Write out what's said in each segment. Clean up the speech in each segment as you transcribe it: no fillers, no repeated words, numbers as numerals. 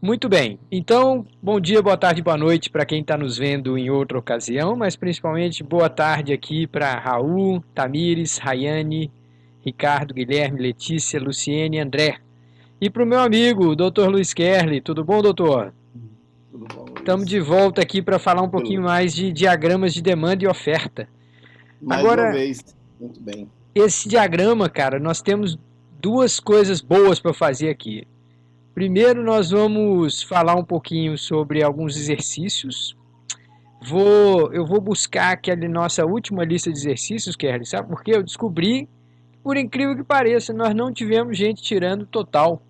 Muito bem. Então, bom dia, boa tarde, boa noite para quem está nos vendo em outra ocasião, mas principalmente boa tarde aqui para Raul, Tamires, Rayane, Ricardo, Guilherme, Letícia, Luciene e André. E para o meu amigo, o Dr. Luiz Kerli. Tudo bom, doutor? Tudo bom, Estamos de Luiz? volta aqui para falar um pouquinho Tranquilo. mais de diagramas de demanda e oferta. Mais uma Agora, vez, muito bem. esse diagrama, cara, nós temos duas coisas boas para fazer aqui. Primeiro, nós vamos falar um pouquinho sobre alguns exercícios. Eu vou buscar aquela nossa última lista de exercícios, Kelly, sabe por quê? Eu descobri, por incrível que pareça, nós não tivemos gente tirando total.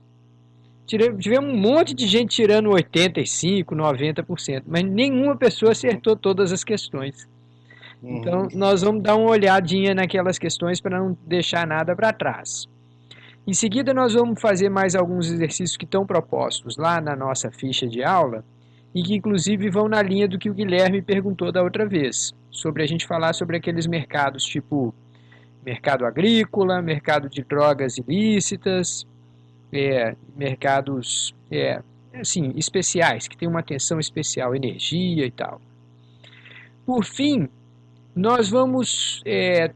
Tivemos um monte de gente tirando 85, 90%, mas nenhuma pessoa Uhum, acertou todas as questões. Então, uhum. nós vamos dar uma olhadinha naquelas questões para não deixar nada para trás. Em seguida, nós vamos fazer mais alguns exercícios que estão propostos lá na nossa ficha de aula e que, inclusive, vão na linha do que o Guilherme perguntou da outra vez, sobre a gente falar sobre aqueles mercados tipo mercado agrícola, mercado de drogas ilícitas, mercados assim, especiais, que tem uma atenção especial, energia e tal. Por fim, nós vamos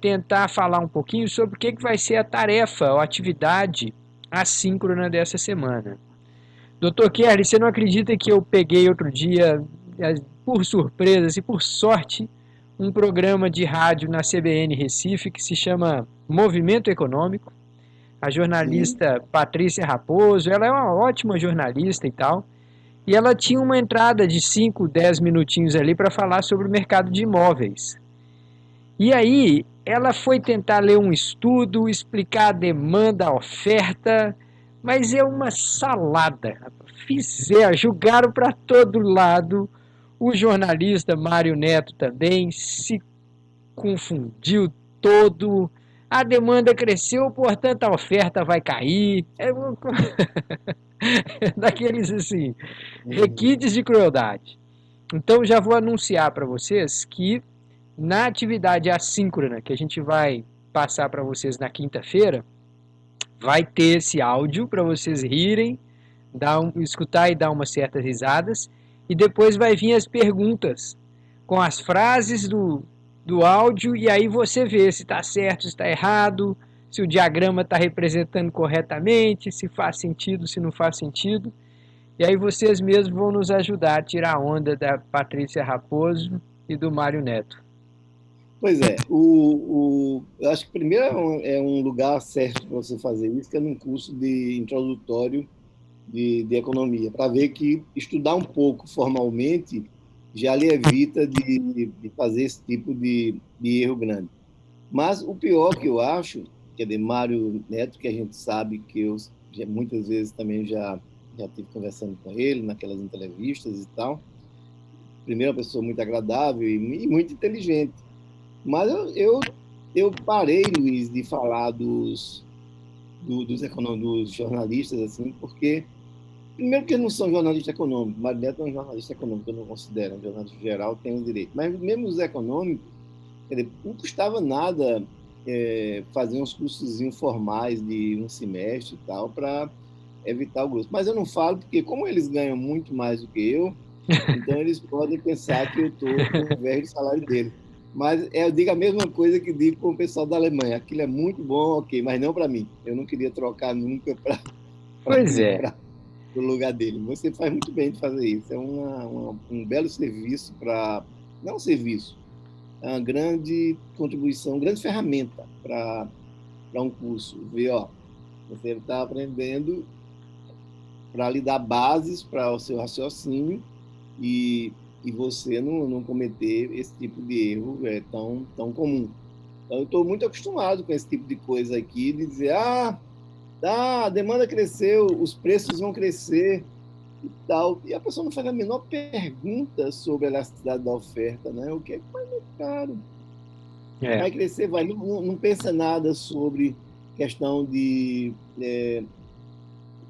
tentar falar um pouquinho sobre o que vai ser a tarefa ou atividade assíncrona dessa semana. Doutor Kelly, você não acredita que eu peguei outro dia, por surpresa e por sorte, um programa de rádio na CBN Recife que se chama Movimento Econômico. A Sim. jornalista Patrícia Raposo, ela é uma ótima jornalista e tal. E ela tinha uma entrada de 5, 10 minutinhos ali para falar sobre o mercado de imóveis. E aí, ela foi tentar ler um estudo, explicar a demanda, a oferta, mas é uma salada. Julgaram para todo lado. O jornalista Mário Neto também se confundiu todo. A demanda cresceu, portanto a oferta vai cair. Daqueles assim, Uhum. requintes de crueldade. Então já vou anunciar para vocês que na atividade assíncrona que a gente vai passar para vocês na quinta-feira, vai ter esse áudio para vocês rirem, escutar e dar umas certas risadas, e depois vai vir as perguntas com as frases do áudio, e aí você vê se está certo, se está errado, se o diagrama está representando corretamente, se faz sentido, se não faz sentido. E aí vocês mesmos vão nos ajudar a tirar a onda da Patrícia Raposo e do Mário Neto. Pois é, eu acho que primeiro é um lugar certo para você fazer isso, que é num curso de introdutório de economia, para ver que estudar um pouco formalmente já lhe evita de fazer esse tipo de erro grande. Mas o pior que eu acho, que é de Mário Neto, que a gente sabe que eu muitas vezes também já tive conversando com ele naquelas entrevistas e tal. Primeiro, uma pessoa muito agradável e muito inteligente. Mas eu parei, Luiz, de falar dos jornalistas, assim, porque, primeiro, que eles não são jornalistas econômicos. Mário Neto é um jornalista econômico, eu não considero. Um jornalista geral tem o direito. Mas mesmo os econômicos, quer dizer, não custava nada fazer uns cursos informais de um semestre e tal, para evitar o grosso. Mas eu não falo porque, como eles ganham muito mais do que eu, então eles podem pensar que eu estou com o velho salário dele. Mas eu digo a mesma coisa que digo com o pessoal da Alemanha. Aquilo é muito bom, ok, mas não para mim. Eu não queria trocar nunca para Pois ir é. para o lugar dele. Você faz muito bem de fazer isso. É um belo serviço para. Não serviço, é uma grande contribuição, uma grande ferramenta para um curso. Ver, ó, você está aprendendo para lhe dar bases para o seu raciocínio e, e você não cometer esse tipo de erro tão comum. Então, eu estou muito acostumado com esse tipo de coisa aqui, de dizer, tá, a demanda cresceu, os preços vão crescer e tal. E a pessoa não faz a menor pergunta sobre a elasticidade da oferta, né? O que é que vai muito caro? É. Vai crescer, vai. Não pensa nada sobre questão de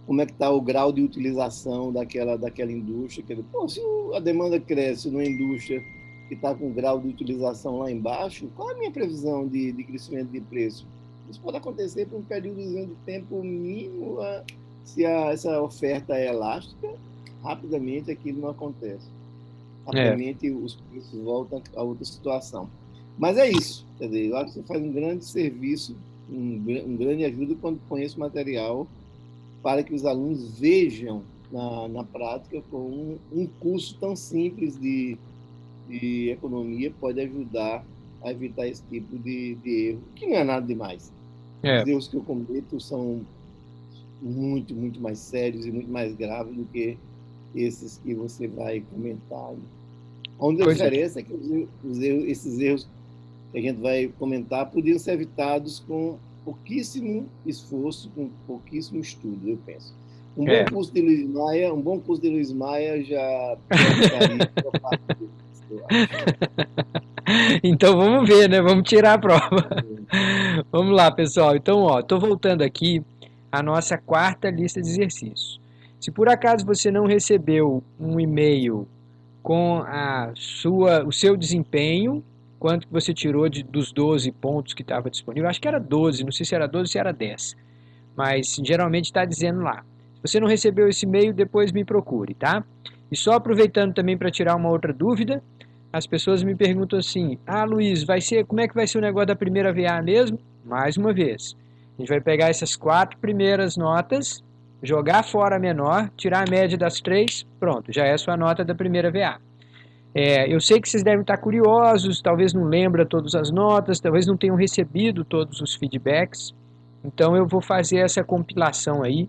como é que está o grau de utilização daquela indústria. Quer dizer, pô, se a demanda cresce numa indústria que está com grau de utilização lá embaixo, qual é a minha previsão de crescimento de preço? Isso pode acontecer por um período de tempo mínimo, se essa oferta é elástica, rapidamente aquilo não acontece. É. Rapidamente os preços voltam a outra situação. Mas é isso, quer dizer, eu acho que você faz um grande serviço, um grande ajuda quando põe esse material para que os alunos vejam na prática como um curso tão simples de economia pode ajudar a evitar esse tipo de erro, que não é nada demais. Os É. erros que eu cometo são muito, muito mais sérios e muito mais graves do que esses que você vai comentar. A única Pois é. diferença é que esses erros que a gente vai comentar podiam ser evitados com pouquíssimo esforço, com pouquíssimo estudo, eu penso. Um bom É. curso de Luiz Maia, um bom curso de Luiz Maia já evitaria a parte disso, eu acho. Então vamos ver, né? Vamos tirar a prova. Vamos lá, pessoal. Então, ó, tô voltando aqui à nossa quarta lista de exercícios. Se por acaso você não recebeu um e-mail com o seu desempenho, quanto que você tirou dos 12 pontos que estava disponível, acho que era 12, não sei se era 12 ou se era 10, mas geralmente está dizendo lá. Se você não recebeu esse e-mail, depois me procure, tá? E só aproveitando também para tirar uma outra dúvida, as pessoas me perguntam assim: "Ah, Luiz, como é que vai ser o negócio da primeira VA mesmo?" Mais uma vez, a gente vai pegar essas 4 primeiras notas, jogar fora a menor, tirar a média das 3, pronto, já é a sua nota da primeira VA. Eu sei que vocês devem estar curiosos, talvez não lembram todas as notas, talvez não tenham recebido todos os feedbacks, então eu vou fazer essa compilação aí.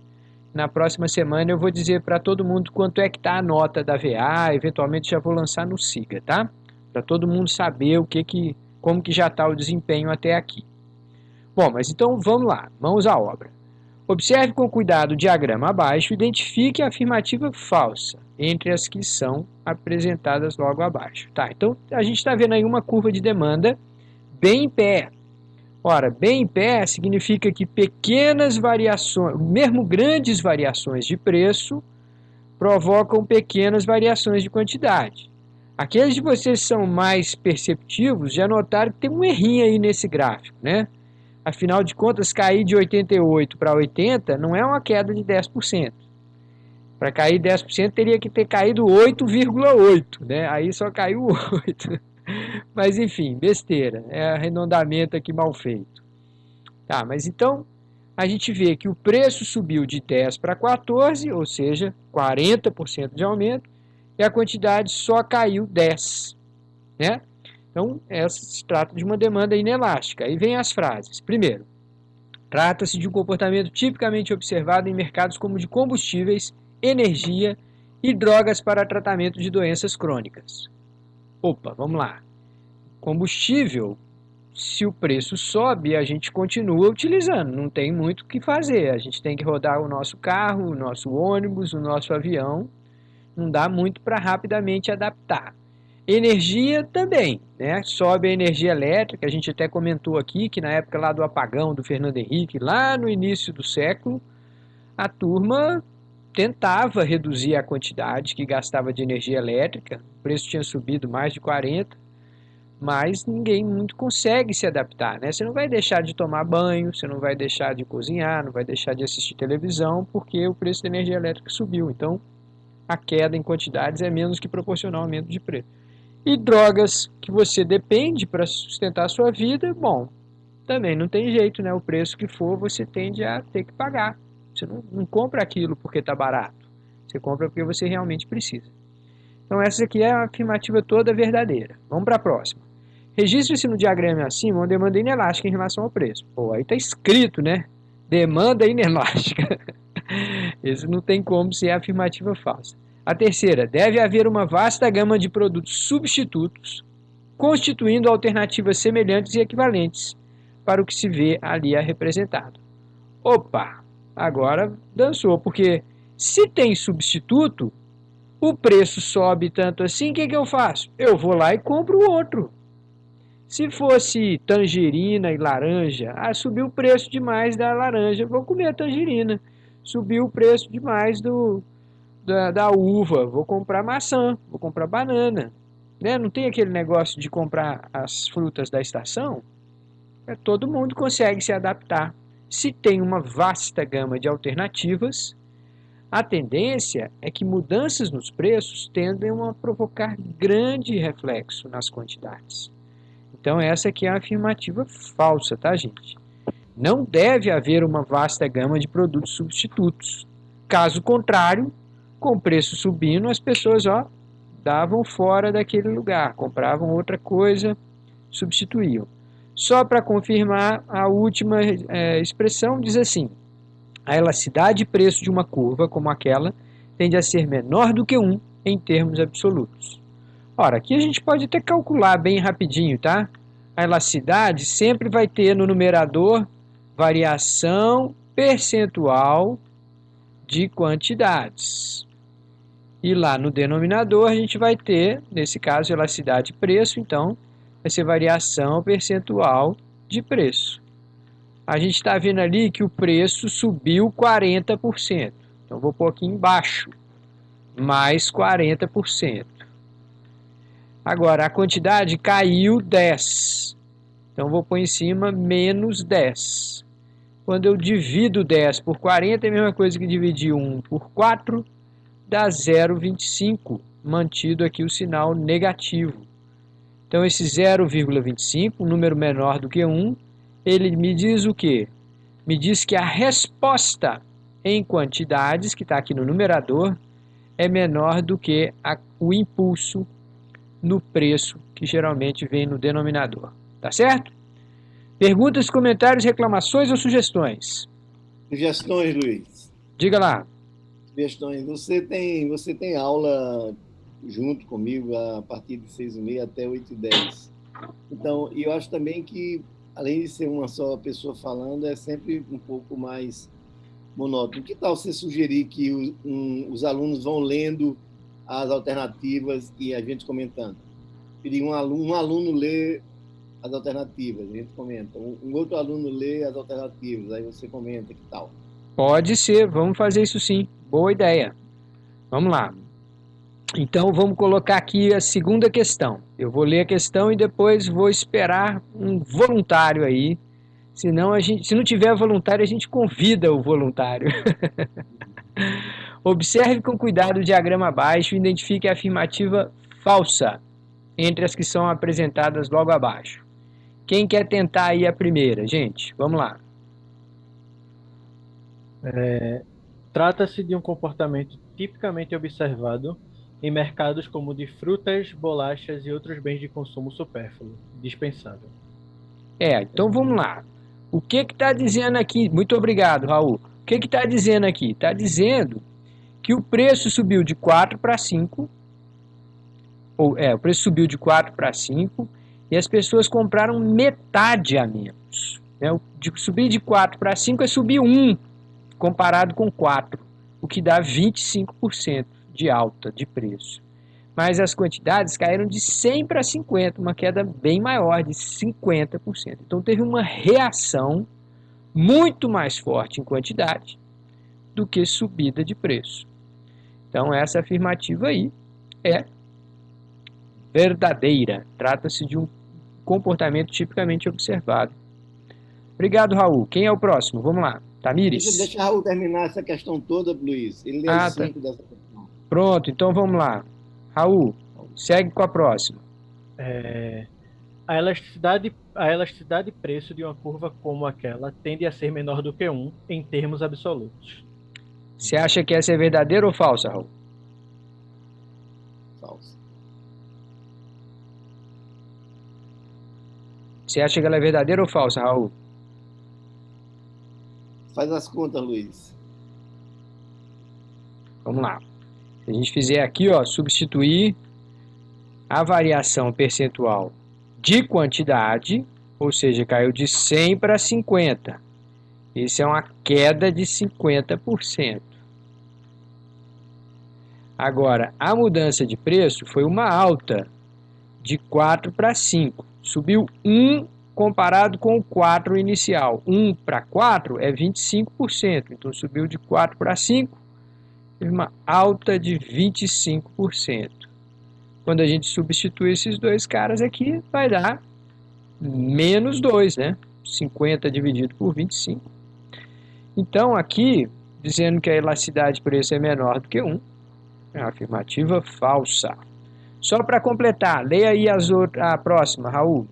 Na próxima semana eu vou dizer para todo mundo quanto é que está a nota da VA, eventualmente já vou lançar no SIGA, tá? Para todo mundo saber como que já está o desempenho até aqui. Bom, mas então vamos lá, mãos à obra. Observe com cuidado o diagrama abaixo e identifique a afirmativa falsa entre as que são apresentadas logo abaixo. Tá, então a gente está vendo aí uma curva de demanda bem em pé. Ora, bem em pé significa que pequenas variações, mesmo grandes variações de preço, provocam pequenas variações de quantidade. Aqueles de vocês que são mais perceptivos já notaram que tem um errinho aí nesse gráfico, né? Afinal de contas, cair de 88 para 80 não é uma queda de 10%. Para cair 10% teria que ter caído 8,8, né? Aí só caiu 8. Mas enfim, besteira. É arredondamento aqui mal feito. Tá, mas então a gente vê que o preço subiu de 10 para 14, ou seja, 40% de aumento, e a quantidade só caiu 10, né? Então, se trata de uma demanda inelástica. Aí vem as frases. Primeiro, trata-se de um comportamento tipicamente observado em mercados como de combustíveis, energia e drogas para tratamento de doenças crônicas. Opa, vamos lá. Combustível, se o preço sobe, a gente continua utilizando, não tem muito o que fazer. A gente tem que rodar o nosso carro, o nosso ônibus, o nosso avião, não dá muito para rapidamente adaptar. Energia também, né? Sobe a energia elétrica, a gente até comentou aqui que na época lá do apagão do Fernando Henrique, lá no início do século, a turma tentava reduzir a quantidade que gastava de energia elétrica, o preço tinha subido mais de 40, mas ninguém muito consegue se adaptar, né? Você não vai deixar de tomar banho, você não vai deixar de cozinhar, não vai deixar de assistir televisão, porque o preço da energia elétrica subiu, então a queda em quantidades é menos que proporcional ao aumento de preço. E drogas que você depende para sustentar a sua vida, bom, também não tem jeito, né? O preço que for, você tende a ter que pagar. Você não compra aquilo porque está barato. Você compra porque você realmente precisa. Então essa aqui é a afirmativa toda verdadeira. Vamos para a próxima. Registre-se no diagrama acima uma demanda inelástica em relação ao preço. Pô, aí está escrito, né? Demanda inelástica. Esse não tem como ser a afirmativa falsa. A terceira, deve haver uma vasta gama de produtos substitutos, constituindo alternativas semelhantes e equivalentes para o que se vê ali representado. Opa, agora dançou, porque se tem substituto, o preço sobe tanto assim, o que eu faço? Eu vou lá e compro o outro. Se fosse tangerina e laranja, subiu o preço demais da laranja, vou comer a tangerina. Subiu o preço demais da uva, vou comprar maçã, vou comprar banana. Né? Não tem aquele negócio de comprar as frutas da estação? Todo mundo consegue se adaptar. Se tem uma vasta gama de alternativas, A tendência é que mudanças nos preços tendem a provocar grande reflexo nas quantidades. Então essa aqui é a afirmativa falsa, tá, gente? Não deve haver uma vasta gama de produtos substitutos. Caso contrário, com o preço subindo, as pessoas davam fora daquele lugar, compravam outra coisa, substituíam. Só para confirmar, a última expressão diz assim: a elasticidade de preço de uma curva como aquela tende a ser menor do que 1 em termos absolutos. Ora, aqui a gente pode até calcular bem rapidinho, tá? A elasticidade sempre vai ter no numerador variação percentual de quantidades. E lá no denominador a gente vai ter, nesse caso, elasticidade de preço, então vai ser variação percentual de preço. A gente está vendo ali que o preço subiu 40%. Então vou pôr aqui embaixo, mais 40%. Agora a quantidade caiu 10. Então vou pôr em cima menos 10. Quando eu divido 10 por 40, é a mesma coisa que dividir 1 por 4, dá 0,25, mantido aqui o sinal negativo. Então esse 0,25, um número menor do que 1, ele me diz o quê? Me diz que a resposta em quantidades, que está aqui no numerador, é menor do que o impulso no preço, que geralmente vem no denominador. Tá certo? Perguntas, comentários, reclamações ou sugestões? Sugestões, Luiz. Diga lá. Sugestões. Você tem aula junto comigo a partir de 6h30 até 8h10. Então, eu acho também que, além de ser uma só pessoa falando, é sempre um pouco mais monótono. Que tal você sugerir que os alunos vão lendo as alternativas e a gente comentando? Pedir um aluno ler as alternativas, a gente comenta. Um outro aluno lê as alternativas, aí você comenta, que tal? Pode ser, vamos fazer isso sim. Boa ideia. Vamos lá. Então vamos colocar aqui a segunda questão. Eu vou ler a questão e depois vou esperar um voluntário aí. Senão se não tiver voluntário, a gente convida o voluntário. Observe com cuidado o diagrama abaixo e identifique a afirmativa falsa entre as que são apresentadas logo abaixo. Quem quer tentar aí a primeira, gente? Vamos lá. Trata-se de um comportamento tipicamente observado em mercados como de frutas, bolachas e outros bens de consumo supérfluo, dispensável. Então vamos lá. O que está dizendo aqui? Muito obrigado, Raul. O que está dizendo aqui? Está dizendo que o preço subiu de 4 para 5. O preço subiu de 4 para 5 e as pessoas compraram metade a menos. Subir de 4 para 5 é subir 1 comparado com 4, o que dá 25% de alta de preço. Mas as quantidades caíram de 100 para 50, uma queda bem maior, de 50%. Então teve uma reação muito mais forte em quantidade do que subida de preço. Então essa afirmativa aí é verdadeira. Trata-se de um comportamento tipicamente observado. Obrigado, Raul. Quem é o próximo? Vamos lá. Tamires? Deixa o Raul terminar essa questão toda, Luiz. Ele leu 5 dessa questão. Pronto, então vamos lá. Raul, segue com a próxima. A elasticidade de preço de uma curva como aquela tende a ser menor do que 1 em termos absolutos. Você acha que essa é verdadeira ou falsa, Raul? Falsa. Você acha que ela é verdadeira ou falsa, Raul? Faz as contas, Luiz. Vamos lá. Se a gente fizer aqui, substituir a variação percentual de quantidade, ou seja, caiu de 100 para 50. Isso é uma queda de 50%. Agora, a mudança de preço foi uma alta de 4 para 5. Subiu 1 comparado com o 4 inicial. 1 para 4 é 25%. Então, subiu de 4 para 5, teve uma alta de 25%. Quando a gente substitui esses dois caras aqui, vai dar menos 2, né? 50 dividido por 25. Então, aqui, dizendo que a elasticidade de preço é menor do que 1. É uma afirmativa falsa. Só para completar, leia aí a próxima, Raul.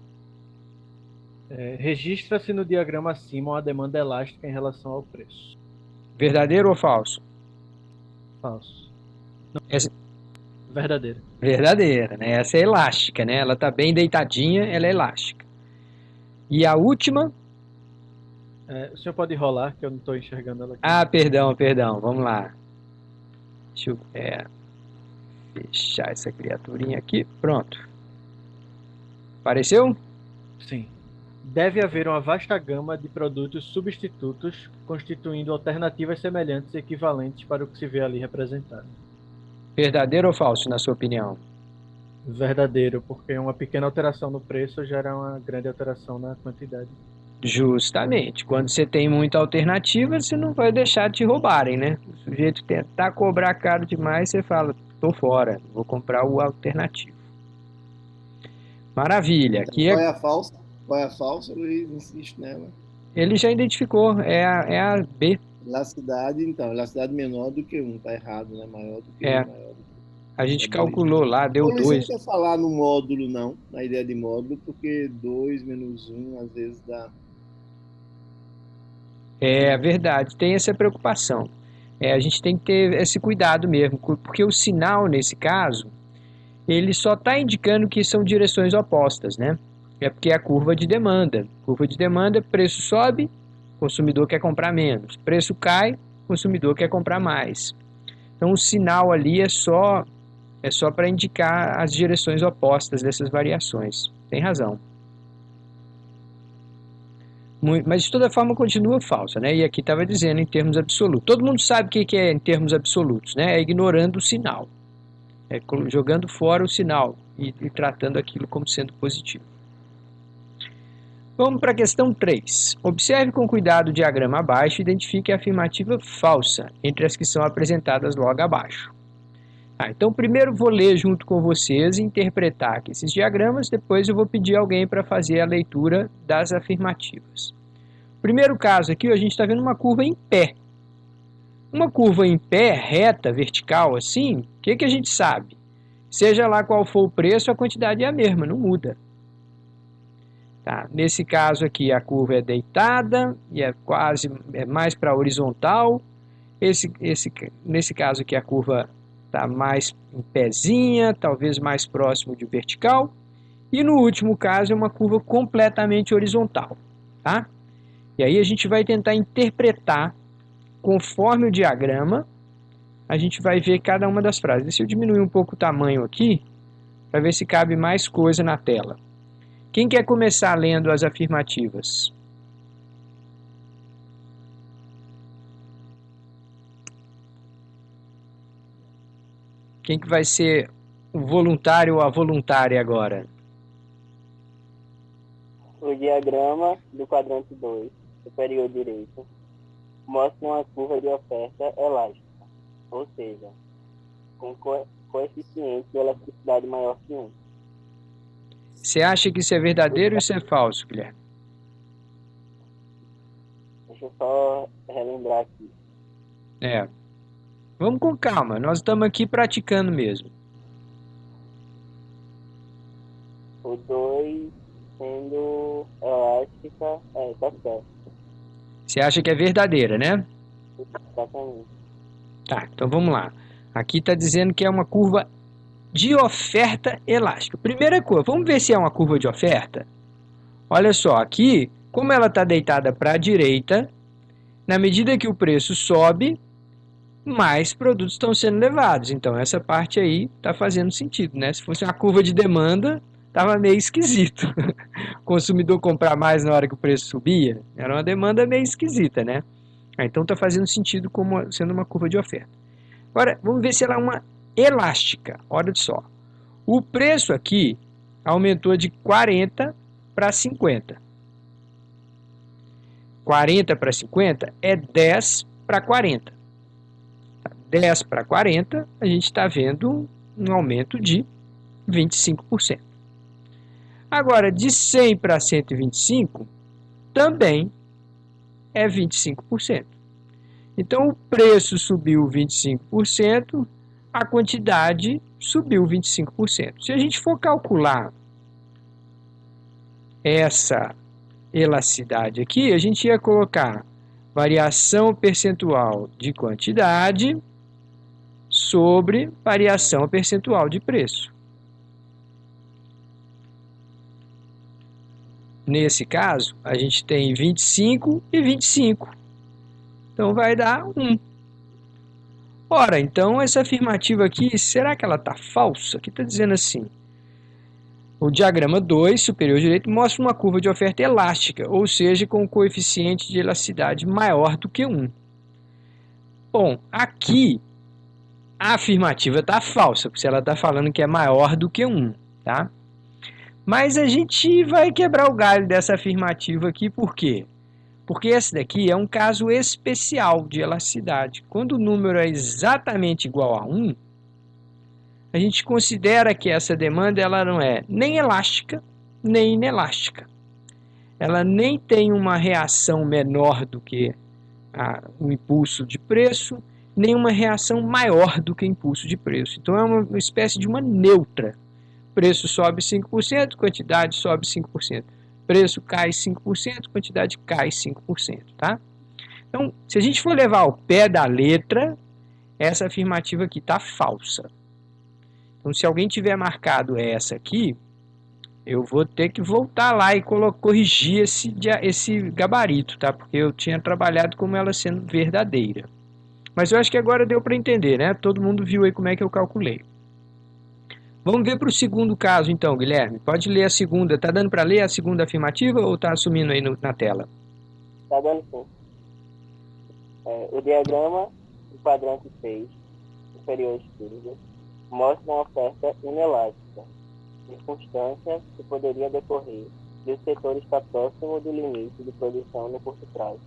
Registra-se no diagrama acima uma demanda elástica em relação ao preço. Verdadeiro ou falso? Falso. Essa... Verdadeiro. Verdadeira, né? Essa é elástica, né? Ela está bem deitadinha, ela é elástica. E a última? O senhor pode rolar, que eu não estou enxergando ela aqui. Ah, perdão, vamos lá. Deixa eu fechar essa criaturinha aqui. Pronto. Apareceu? Sim. Deve haver uma vasta gama de produtos substitutos, constituindo alternativas semelhantes e equivalentes para o que se vê ali representado. Verdadeiro ou falso, na sua opinião? Verdadeiro, porque uma pequena alteração no preço gera uma grande alteração na quantidade. Justamente. Quando você tem muita alternativa, você não vai deixar de te roubarem, né? O sujeito tentar cobrar caro demais, você fala, tô fora, vou comprar o alternativo. Maravilha. Aqui Qual é a falsa? Qual é a falsa, Luiz? Insiste nela. Ele já identificou, é a B. Elasticidade, então, elasticidade menor do que 1, tá errado, né? Maior do que 1, maior do que A gente calculou lá, deu Luiz, 2. você não quer falar no módulo, não, na ideia de módulo, porque 2 menos 1 às vezes dá. É verdade, tem essa preocupação. A gente tem que ter esse cuidado mesmo, porque o sinal, nesse caso, ele só está indicando que são direções opostas, né? É porque é a curva de demanda. Curva de demanda, preço sobe, consumidor quer comprar menos. Preço cai, consumidor quer comprar mais. Então o sinal ali é só para indicar as direções opostas dessas variações. Tem razão. Mas de toda forma continua falsa, né? E aqui estava dizendo em termos absolutos. Todo mundo sabe o que é em termos absolutos, né? É ignorando o sinal. É jogando fora o sinal e tratando aquilo como sendo positivo. Vamos para a questão 3. Observe com cuidado o diagrama abaixo e identifique a afirmativa falsa entre as que são apresentadas logo abaixo. Então, primeiro vou ler junto com vocês e interpretar aqui esses diagramas, depois eu vou pedir alguém para fazer a leitura das afirmativas. Primeiro caso aqui, a gente está vendo uma curva em pé. Uma curva em pé, reta, vertical, assim, o que a gente sabe? Seja lá qual for o preço, a quantidade é a mesma, não muda. Tá? Nesse caso aqui, a curva é deitada e é mais para horizontal. Nesse caso aqui, a curva está mais em pezinha, talvez mais próximo de vertical. E no último caso é uma curva completamente horizontal. Tá? E aí a gente vai tentar interpretar, conforme o diagrama, a gente vai ver cada uma das frases. Deixa eu diminuir um pouco o tamanho aqui, para ver se cabe mais coisa na tela. Quem quer começar lendo as afirmativas? Quem que vai ser o voluntário ou a voluntária agora? O diagrama do quadrante 2, superior direito, mostra uma curva de oferta elástica, ou seja, com coeficiente de elasticidade maior que 1. Você acha que isso é verdadeiro ou isso é falso, Guilherme? Deixa eu só relembrar aqui. Vamos com calma, nós estamos aqui praticando mesmo. O 2 sendo elástica, tá certo. Você acha que é verdadeira, né? Exatamente. Tá, então vamos lá. Aqui está dizendo que é uma curva de oferta elástica. Primeira coisa, vamos ver se é uma curva de oferta? Olha só, aqui, como ela está deitada para a direita, na medida que o preço sobe, mais produtos estão sendo levados. Então, essa parte aí está fazendo sentido, né? Se fosse uma curva de demanda, estava meio esquisito. O consumidor comprar mais na hora que o preço subia, era uma demanda meio esquisita, né? Então, está fazendo sentido como sendo uma curva de oferta. Agora, vamos ver se ela é uma elástica. Olha só. O preço aqui aumentou de 40 para 50. 40 para 50 é 10 para 40. 10 para 40, a gente está vendo um aumento de 25%. Agora, de 100 para 125, também é 25%. Então, o preço subiu 25%, a quantidade subiu 25%. Se a gente for calcular essa elasticidade aqui, a gente ia colocar variação percentual de quantidade sobre variação percentual de preço. Nesse caso, a gente tem 25 e 25. Então, vai dar 1. Ora, então, essa afirmativa aqui, será que ela está falsa? Aqui está dizendo assim, o diagrama 2, superior direito, mostra uma curva de oferta elástica, ou seja, com um coeficiente de elasticidade maior do que 1. Bom, aqui a afirmativa está falsa, porque ela está falando que é maior do que 1, tá? Mas a gente vai quebrar o galho dessa afirmativa aqui, por quê? Porque esse daqui é um caso especial de elasticidade. Quando o número é exatamente igual a 1, a gente considera que essa demanda ela não é nem elástica, nem inelástica. Ela nem tem uma reação menor do que o impulso de preço, nem uma reação maior do que o impulso de preço. Então, é uma espécie de uma neutra. Preço sobe 5%, quantidade sobe 5%. Preço cai 5%, quantidade cai 5%, tá? Então, se a gente for levar ao pé da letra, essa afirmativa aqui está falsa. Então, se alguém tiver marcado essa aqui, eu vou ter que voltar lá e corrigir esse gabarito, tá? Porque eu tinha trabalhado como ela sendo verdadeira. Mas eu acho que agora deu para entender, né? Todo mundo viu aí como é que eu calculei. Vamos ver para o segundo caso, então, Guilherme. Pode ler a segunda. Tá dando para ler a segunda afirmativa ou tá assumindo aí na tela? Tá dando sim. O diagrama do quadrante 6, superior esquerdo, mostra uma oferta inelástica, circunstância que poderia decorrer se o setor está próximo do limite de produção no curto prazo.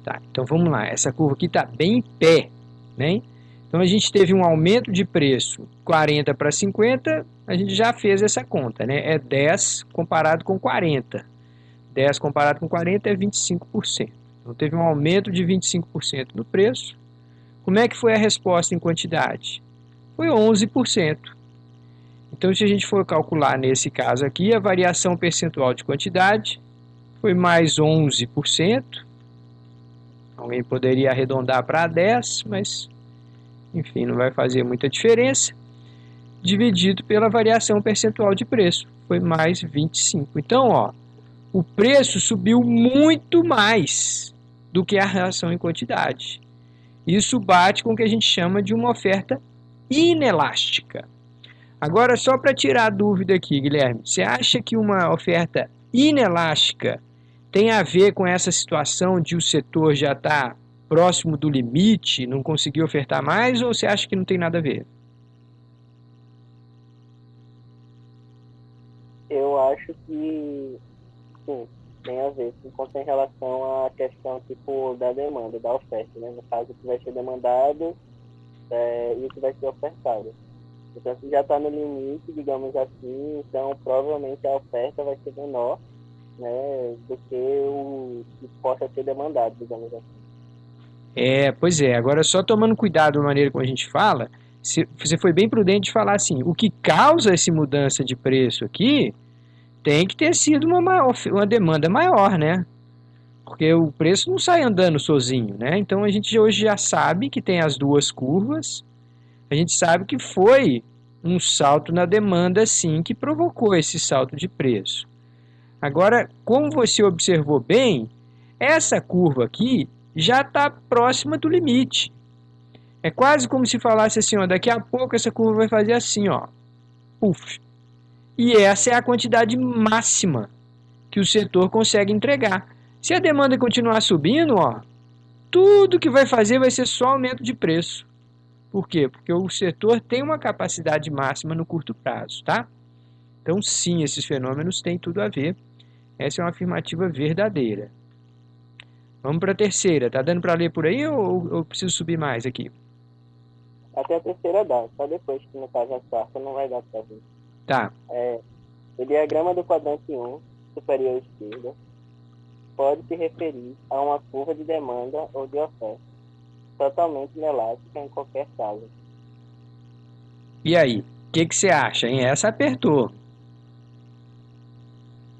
Tá, então vamos lá. Essa curva aqui está bem em pé, né? Então a gente teve um aumento de preço 40 para 50, a gente já fez essa conta, né? É 10 comparado com 40. 10 comparado com 40 é 25%. Então teve um aumento de 25% no preço. Como é que foi a resposta em quantidade? Foi 11%. Então se a gente for calcular nesse caso aqui, a variação percentual de quantidade foi mais 11%. Alguém poderia arredondar para 10, mas enfim, não vai fazer muita diferença, dividido pela variação percentual de preço, foi mais 25. Então, ó, o preço subiu muito mais do que a reação em quantidade. Isso bate com o que a gente chama de uma oferta inelástica. Agora, só para tirar a dúvida aqui, Guilherme, você acha que uma oferta inelástica tem a ver com essa situação de o setor já estar próximo do limite, não conseguir ofertar mais, ou você acha que não tem nada a ver? Eu acho que sim, tem a ver, em relação à questão tipo da demanda, da oferta, né? No caso, o que vai ser demandado e o que vai ser ofertado. Então, se já está no limite, digamos assim, então provavelmente a oferta vai ser menor, né, do que o que possa ser demandado, digamos assim. Pois é, agora só tomando cuidado da maneira como a gente fala, você foi bem prudente de falar assim, o que causa essa mudança de preço aqui tem que ter sido uma demanda maior, né? Porque o preço não sai andando sozinho, né? Então a gente hoje já sabe que tem as duas curvas, a gente sabe que foi um salto na demanda sim que provocou esse salto de preço. Agora, como você observou bem, essa curva aqui já está próxima do limite. É quase como se falasse assim, ó, daqui a pouco essa curva vai fazer assim, ó, puff. E essa é a quantidade máxima que o setor consegue entregar. Se a demanda continuar subindo, ó, tudo que vai fazer vai ser só aumento de preço. Por quê? Porque o setor tem uma capacidade máxima no curto prazo, tá? Então, sim, esses fenômenos têm tudo a ver. Essa é uma afirmativa verdadeira. Vamos para a terceira. Tá dando para ler por aí ou eu preciso subir mais aqui? Até a terceira dá, só depois que no caso a quarta não vai dar para ver. Tá. O diagrama do quadrante 1, superior esquerda, pode se referir a uma curva de demanda ou de oferta, totalmente inelástica em qualquer caso. E aí, o que você acha, hein? Essa apertou.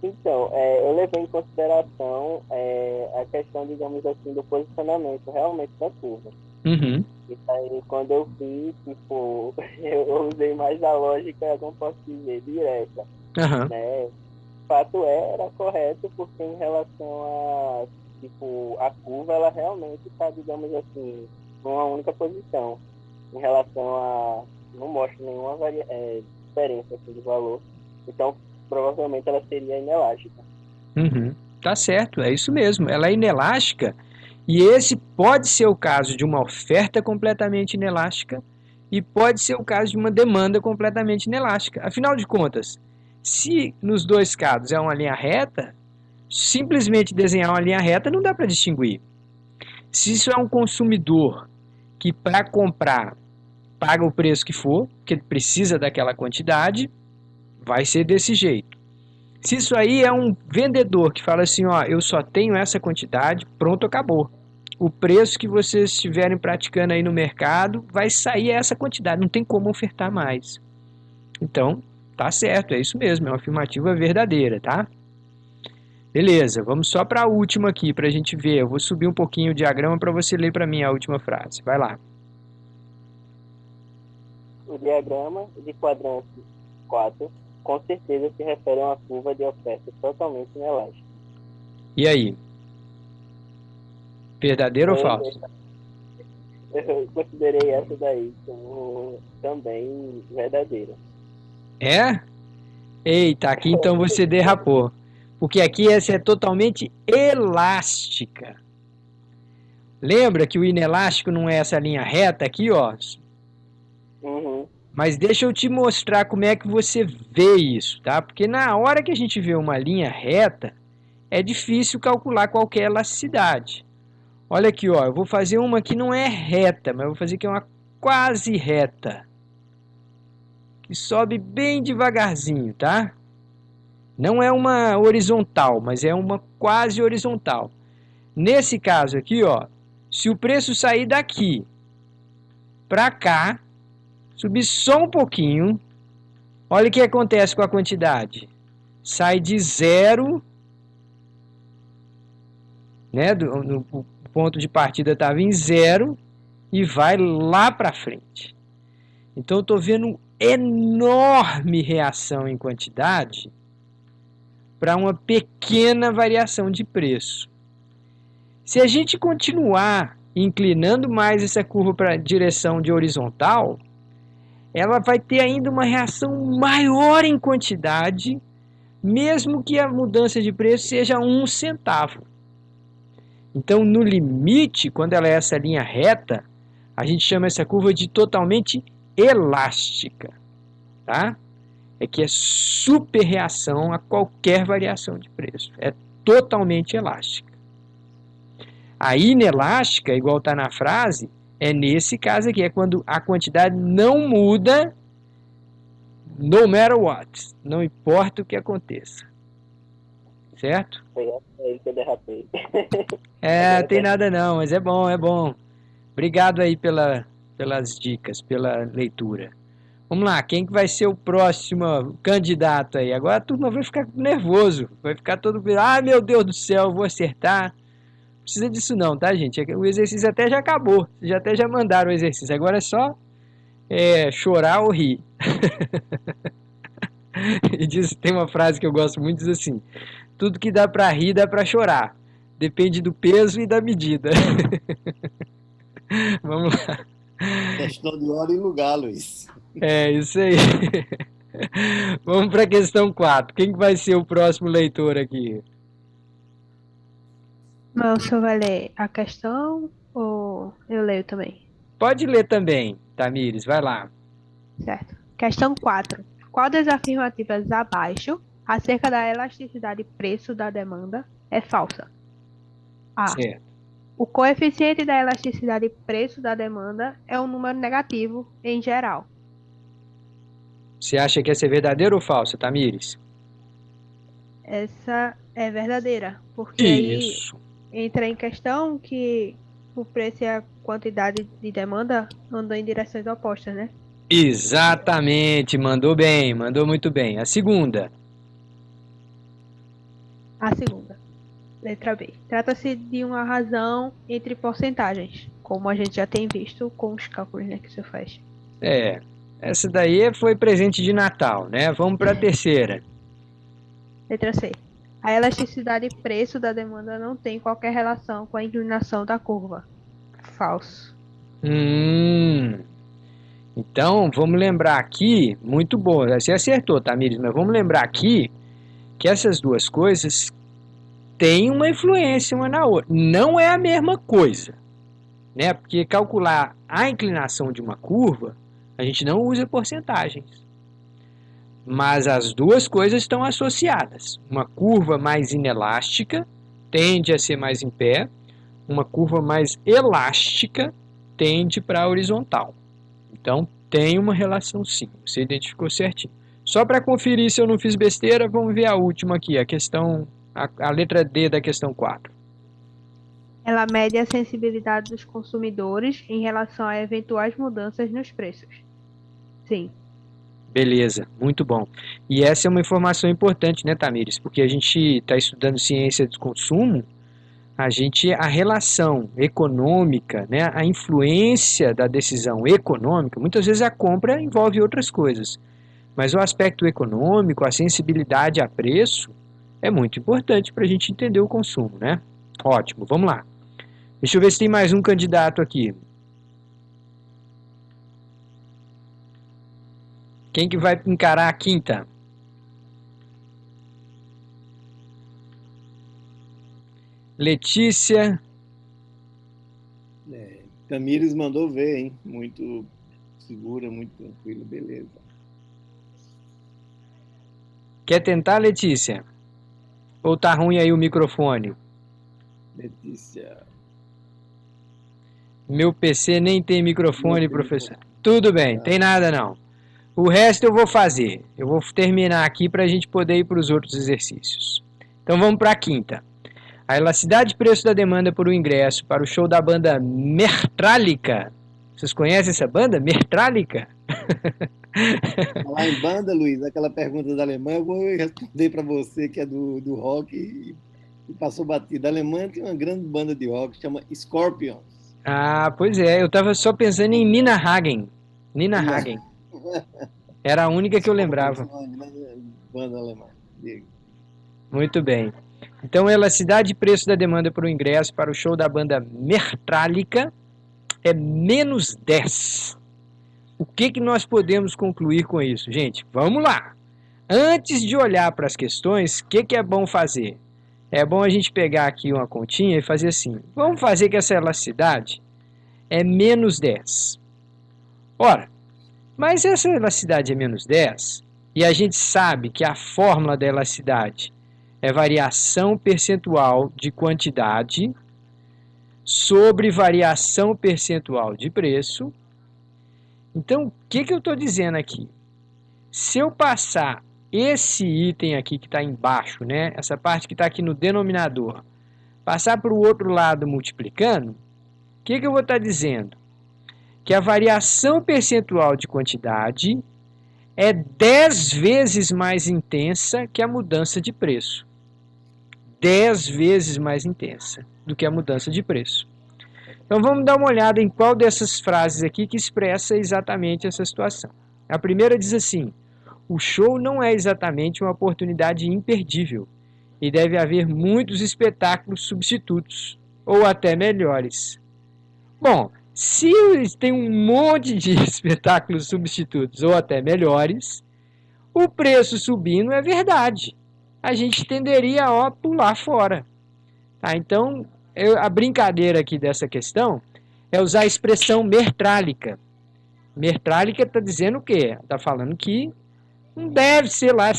Então, eu levei em consideração a questão, digamos assim, do posicionamento realmente da curva. Uhum. E aí, quando eu fiz, tipo, eu usei mais a lógica, como posso dizer, direta, Aham. né? O fato era correto, porque em relação a, tipo, a curva, ela realmente está, digamos assim, numa única posição. Em relação a, não mostra nenhuma diferença assim, de valor. Então, provavelmente ela seria inelástica. Uhum. Tá certo, é isso mesmo. Ela é inelástica e esse pode ser o caso de uma oferta completamente inelástica e pode ser o caso de uma demanda completamente inelástica. Afinal de contas, se nos dois casos é uma linha reta, simplesmente desenhar uma linha reta não dá para distinguir. Se isso é um consumidor que para comprar paga o preço que for, que ele precisa daquela quantidade, vai ser desse jeito. Se isso aí é um vendedor que fala assim, ó, eu só tenho essa quantidade, pronto, acabou. O preço que vocês estiverem praticando aí no mercado vai sair essa quantidade, não tem como ofertar mais. Então, tá certo, é isso mesmo, é uma afirmativa verdadeira, tá? Beleza, vamos só para a última aqui, para a gente ver. Eu vou subir um pouquinho o diagrama para você ler para mim a última frase. Vai lá. O diagrama de quadrante 4 com certeza se refere a uma curva de oferta totalmente inelástica. E aí? Verdadeiro ou falso? Eu considerei essa daí como também verdadeira. É? Eita, aqui então você derrapou. Porque aqui essa é totalmente elástica. Lembra que o inelástico não é essa linha reta aqui, ó? Uhum. Mas deixa eu te mostrar como é que você vê isso, tá? Porque na hora que a gente vê uma linha reta, é difícil calcular qualquer elasticidade. Olha aqui, ó, eu vou fazer uma que não é reta, mas eu vou fazer que é uma quase reta. Que sobe bem devagarzinho, tá? Não é uma horizontal, mas é uma quase horizontal. Nesse caso aqui, ó, se o preço sair daqui para cá, subir só um pouquinho, olha o que acontece com a quantidade. Sai de zero, né? O ponto de partida estava em zero e vai lá para frente. Então eu estou vendo enorme reação em quantidade para uma pequena variação de preço. Se a gente continuar inclinando mais essa curva para a direção de horizontal, ela vai ter ainda uma reação maior em quantidade, mesmo que a mudança de preço seja 1 centavo. Então, no limite, quando ela é essa linha reta, a gente chama essa curva de totalmente elástica, tá? É que é super reação a qualquer variação de preço. É totalmente elástica. A inelástica, igual está na frase, é nesse caso aqui, é quando a quantidade não muda, no matter what, não importa o que aconteça. Certo? Foi aí que eu derrapei. Tem nada não, mas é bom, é bom. Obrigado aí pelas dicas, pela leitura. Vamos lá, quem que vai ser o próximo candidato aí? Agora a turma vai ficar nervoso, vai ficar todo... Ah, meu Deus do céu, eu vou acertar. Não precisa disso não, tá, gente? O exercício até já acabou, vocês até já mandaram o exercício. Agora é só chorar ou rir. E tem uma frase que eu gosto muito, diz assim: tudo que dá pra rir, dá pra chorar. Depende do peso e da medida. Vamos lá. Questão de hora e lugar, Luiz. É, isso aí. Vamos para a questão 4. Quem que vai ser o próximo leitor aqui? Mas o senhor vai ler a questão ou eu leio também? Pode ler também, Tamires, vai lá. Certo. Questão 4. Qual das afirmativas abaixo, acerca da elasticidade preço da demanda, é falsa? A. Certo. O coeficiente da elasticidade preço da demanda é um número negativo em geral. Você acha que essa é verdadeira ou falsa, Tamires? essa é verdadeira, porque aí Isso. entra em questão que o preço e a quantidade de demanda andam em direções opostas, né? Exatamente, mandou bem, mandou muito bem. A segunda. A segunda, letra B. Trata-se de uma razão entre porcentagens, como a gente já tem visto com os cálculos, né, que você faz. Essa daí foi presente de Natal, né? Vamos para a terceira. Letra C. A elasticidade e preço da demanda não tem qualquer relação com a inclinação da curva. Falso. Então, vamos lembrar aqui, muito bom, você acertou, Tamires, mas vamos lembrar aqui que essas duas coisas têm uma influência uma na outra. Não é a mesma coisa, né? Porque calcular a inclinação de uma curva, a gente não usa porcentagens. Mas as duas coisas estão associadas. Uma curva mais inelástica tende a ser mais em pé, uma curva mais elástica tende para a horizontal. Então, tem uma relação sim, você identificou certinho. Só para conferir se eu não fiz besteira, vamos ver a última aqui, a letra D da questão 4. Ela mede a sensibilidade dos consumidores em relação a eventuais mudanças nos preços. Sim. Beleza, muito bom. E essa é uma informação importante, né, Tamires? Porque a gente está estudando ciência do consumo, a relação econômica, né, a influência da decisão econômica, muitas vezes a compra envolve outras coisas, mas o aspecto econômico, a sensibilidade a preço, é muito importante para a gente entender o consumo, né? Ótimo, vamos lá. Deixa eu ver se tem mais um candidato aqui. Quem que vai encarar a quinta? Letícia. Tamires mandou ver, hein? Muito segura, muito tranquilo, beleza. Quer tentar, Letícia? Ou tá ruim aí o microfone? Letícia. Meu PC nem tem microfone, professor. Tudo bem, tem nada não. O resto eu vou fazer. Eu vou terminar aqui para a gente poder ir para os outros exercícios. Então vamos para a quinta. A elasticidade de preço da demanda por um ingresso para o show da banda Metallica. Vocês conhecem essa banda? Metallica? Falar em banda, Luiz, aquela pergunta da Alemanha, eu vou responder para você que é do rock e passou batido. A Alemanha tem uma grande banda de rock, chama Scorpions. Ah, pois é. Eu estava só pensando em Nina Hagen. Nina Hagen. Era a única que eu lembrava. Banda alemã. Muito bem. Então, a elasticidade de preço da demanda por um ingresso para o show da banda Metallica é menos 10. O que nós podemos concluir com isso? Gente, vamos lá. Antes de olhar para as questões, o que é bom fazer? É bom a gente pegar aqui uma continha e fazer assim. Vamos fazer que essa elasticidade é menos 10. Ora, mas essa elasticidade é menos 10 e a gente sabe que a fórmula da elasticidade é variação percentual de quantidade sobre variação percentual de preço. Então, o que eu estou dizendo aqui? Se eu passar esse item aqui que está embaixo, né, essa parte que está aqui no denominador, passar para o outro lado multiplicando, o que eu vou estar dizendo? Que a variação percentual de quantidade é 10 vezes mais intensa que a mudança de preço. 10 vezes mais intensa do que a mudança de preço. Então vamos dar uma olhada em qual dessas frases aqui que expressa exatamente essa situação. A primeira diz assim: o show não é exatamente uma oportunidade imperdível e deve haver muitos espetáculos substitutos, ou até melhores. Bom, se tem um monte de espetáculos substitutos ou até melhores, o preço subindo é verdade. A gente tenderia a pular fora. Tá? Então, a brincadeira aqui dessa questão é usar a expressão mertrálica. Mertrálica está dizendo o quê? Está falando que não deve ser lá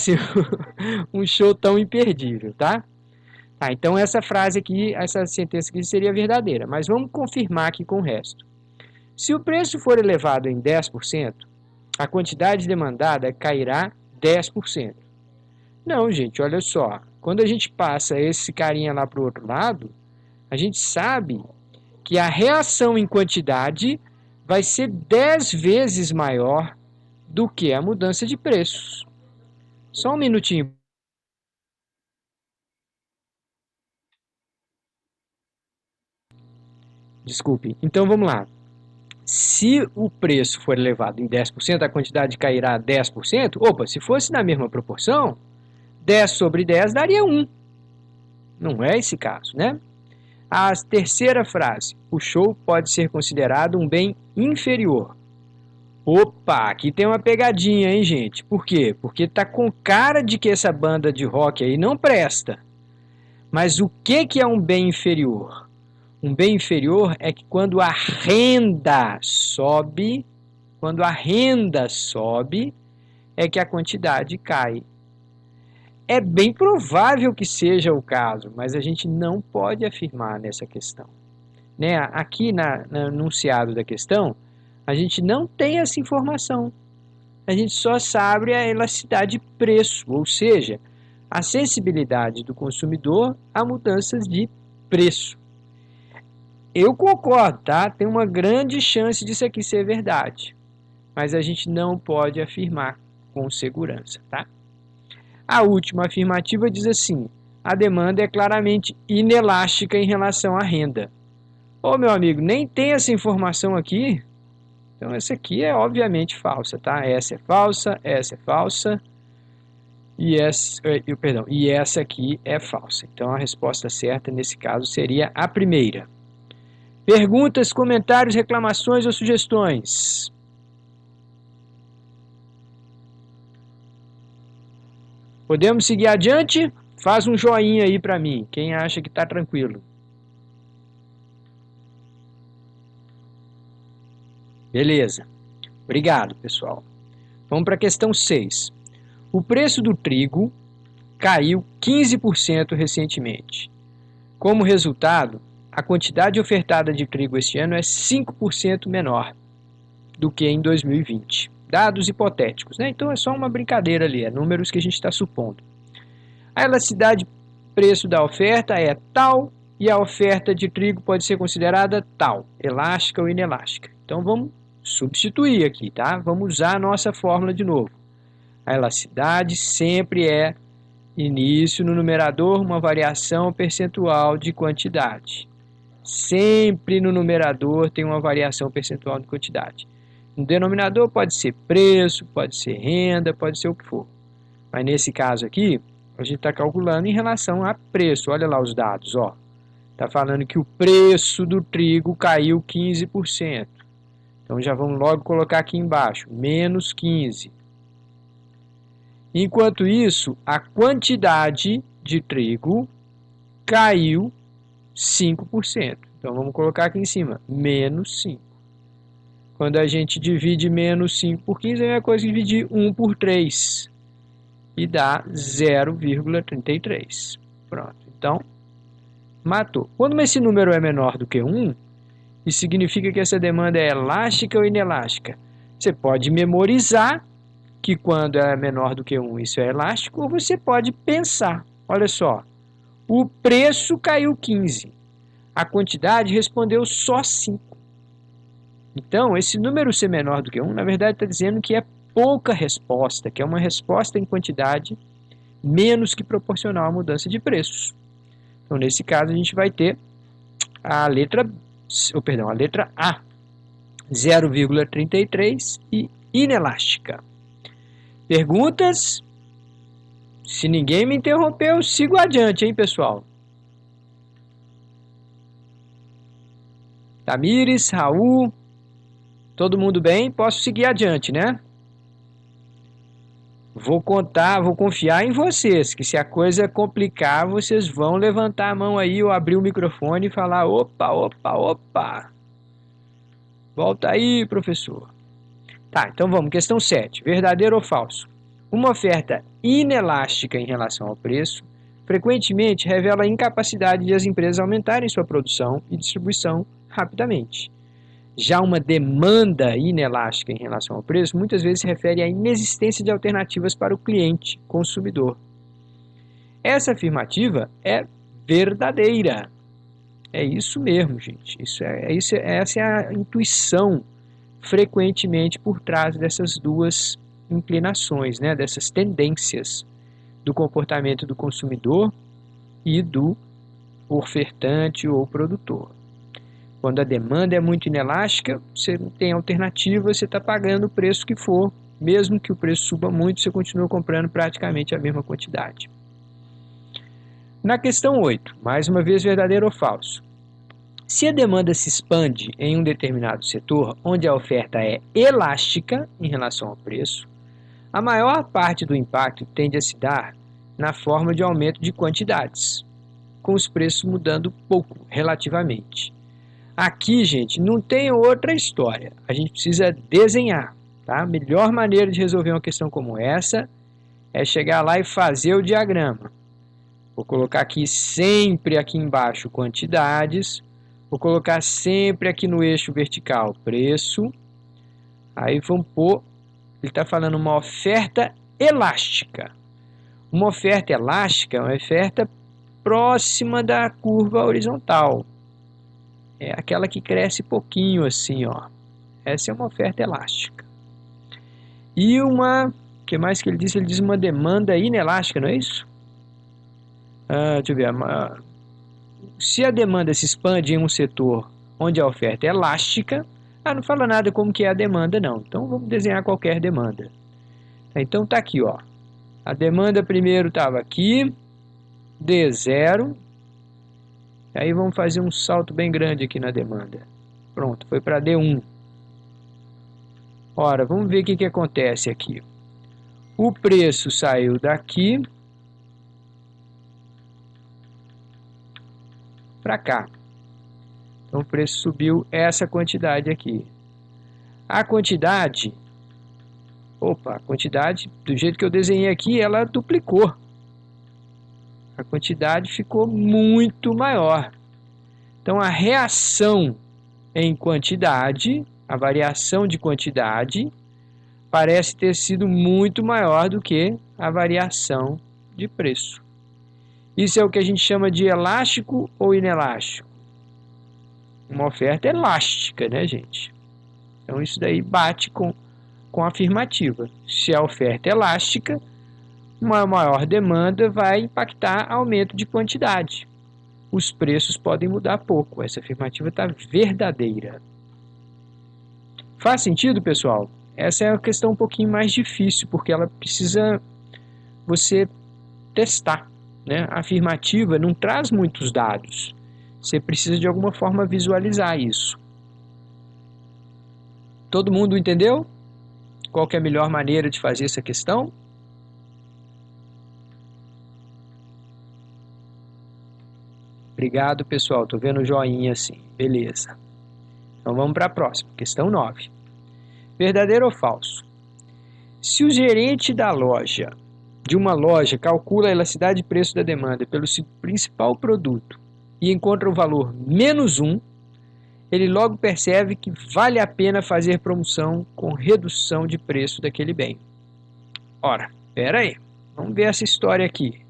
um show tão imperdível, tá? Então essa frase aqui, essa sentença aqui seria verdadeira, mas vamos confirmar aqui com o resto. Se o preço for elevado em 10%, a quantidade demandada cairá 10%. Não, gente, olha só. quando a gente passa esse carinha lá para o outro lado, a gente sabe que a reação em quantidade vai ser 10 vezes maior do que a mudança de preços. Só um minutinho. Desculpe. Então vamos lá. Se o preço for elevado em 10%, a quantidade cairá 10%. Opa, se fosse na mesma proporção, 10 sobre 10 daria 1. Não é esse caso, né? A terceira frase. O show pode ser considerado um bem inferior. Opa, aqui tem uma pegadinha, hein, gente? Por quê? Porque tá com cara de que essa banda de rock aí não presta. Mas o que é um bem inferior? Um bem inferior é que quando a renda sobe, é que a quantidade cai. É bem provável que seja o caso, mas a gente não pode afirmar nessa questão. Né? Aqui no enunciado da questão, a gente não tem essa informação. A gente só sabe a elasticidade de preço, ou seja, a sensibilidade do consumidor a mudanças de preço. Eu concordo, tá? Tem uma grande chance disso aqui ser verdade, mas a gente não pode afirmar com segurança, tá? A última afirmativa diz assim: a demanda é claramente inelástica em relação à renda. Ô, meu amigo, nem tem essa informação aqui. Então essa aqui é obviamente falsa, tá? Essa é falsa e essa aqui é falsa. Então a resposta certa nesse caso seria a primeira. Perguntas, comentários, reclamações ou sugestões? Podemos seguir adiante? Faz um joinha aí para mim, quem acha que está tranquilo. Beleza. Obrigado, pessoal. Vamos para a questão 6. O preço do trigo caiu 15% recentemente. Como resultado, a quantidade ofertada de trigo este ano é 5% menor do que em 2020. Dados hipotéticos, né? Então é só uma brincadeira ali, é números que a gente está supondo. A elasticidade preço da oferta é tal e a oferta de trigo pode ser considerada tal, elástica ou inelástica. Então vamos substituir aqui, tá? Vamos usar a nossa fórmula de novo. A elasticidade sempre é início no numerador, uma variação percentual de quantidade. Sempre no numerador tem uma variação percentual de quantidade. No denominador pode ser preço, pode ser renda, pode ser o que for. Mas nesse caso aqui, a gente está calculando em relação a preço. Olha lá os dados, ó. Está falando que o preço do trigo caiu 15%. Então já vamos logo colocar aqui embaixo, menos 15. Enquanto isso, a quantidade de trigo caiu 5%. Então vamos colocar aqui em cima, menos 5. Quando a gente divide menos 5 por 15, é a mesma coisa que dividir 1 por 3. E dá 0,33. Pronto. Então, matou. Quando esse número é menor do que 1, isso significa que essa demanda é elástica ou inelástica. Você pode memorizar que quando é menor do que 1, isso é elástico, ou você pode pensar. Olha só, o preço caiu 15. A quantidade respondeu só 5. Então, esse número ser menor do que 1, na verdade está dizendo que é pouca resposta, que é uma resposta em quantidade menos que proporcional à mudança de preços. Então, nesse caso, a gente vai ter a letra A, 0,33 e inelástica. Perguntas? Se ninguém me interrompeu, eu sigo adiante, hein, pessoal? Tamires, Raul, todo mundo bem? Posso seguir adiante, né? Vou confiar em vocês, que se a coisa complicar, vocês vão levantar a mão aí ou abrir o microfone e falar, opa. Volta aí, professor. Tá, então vamos, questão 7. Verdadeiro ou falso? Uma oferta inelástica em relação ao preço frequentemente revela a incapacidade de as empresas aumentarem sua produção e distribuição rapidamente. Já uma demanda inelástica em relação ao preço muitas vezes se refere à inexistência de alternativas para o cliente consumidor. Essa afirmativa é verdadeira. É isso mesmo, gente. Essa é a intuição frequentemente por trás dessas duas inclinações, né? Dessas tendências do comportamento do consumidor e do ofertante ou produtor. Quando a demanda é muito inelástica, você não tem alternativa, você está pagando o preço que for, mesmo que o preço suba muito, você continua comprando praticamente a mesma quantidade. Na questão 8, mais uma vez verdadeiro ou falso? Se a demanda se expande em um determinado setor, onde a oferta é elástica em relação ao preço, a maior parte do impacto tende a se dar na forma de aumento de quantidades, com os preços mudando pouco, relativamente. Aqui, gente, não tem outra história. A gente precisa desenhar, tá? A melhor maneira de resolver uma questão como essa é chegar lá e fazer o diagrama. Vou colocar aqui sempre aqui embaixo quantidades. Vou colocar sempre aqui no eixo vertical preço. Aí vamos pôr, ele está falando uma oferta elástica. Uma oferta elástica é uma oferta próxima da curva horizontal. É aquela que cresce pouquinho assim, ó. Essa é uma oferta elástica. E o que mais que ele diz? Ele diz uma demanda inelástica, não é isso? Deixa eu ver. Se a demanda se expande em um setor onde a oferta é elástica, não fala nada como que é a demanda, não. Então vamos desenhar qualquer demanda. Então tá aqui, ó. A demanda primeiro estava aqui, D0. Aí vamos fazer um salto bem grande aqui na demanda. Pronto, foi para D1. Ora, vamos ver o que acontece aqui. O preço saiu daqui para cá. Então o preço subiu essa quantidade aqui. A quantidade, do jeito que eu desenhei aqui, ela duplicou. A quantidade ficou muito maior. Então a reação em quantidade, a variação de quantidade, parece ter sido muito maior do que a variação de preço. Isso é o que a gente chama de elástico ou inelástico? Uma oferta elástica, né, gente? Então isso daí bate com a afirmativa. Se a oferta é elástica, uma maior demanda vai impactar aumento de quantidade. Os preços podem mudar pouco. Essa afirmativa está verdadeira. Faz sentido, pessoal? Essa é uma questão um pouquinho mais difícil, porque ela precisa você testar, né? A afirmativa não traz muitos dados. Você precisa de alguma forma visualizar isso. Todo mundo entendeu? Qual que é a melhor maneira de fazer essa questão? Obrigado, pessoal. Estou vendo o joinha assim. Beleza. Então vamos para a próxima. Questão 9. Verdadeiro ou falso? Se o gerente de uma loja calcula a elasticidade de preço da demanda pelo seu principal produto e encontra o valor -1, ele logo percebe que vale a pena fazer promoção com redução de preço daquele bem. Ora, espera aí. Vamos ver essa história aqui.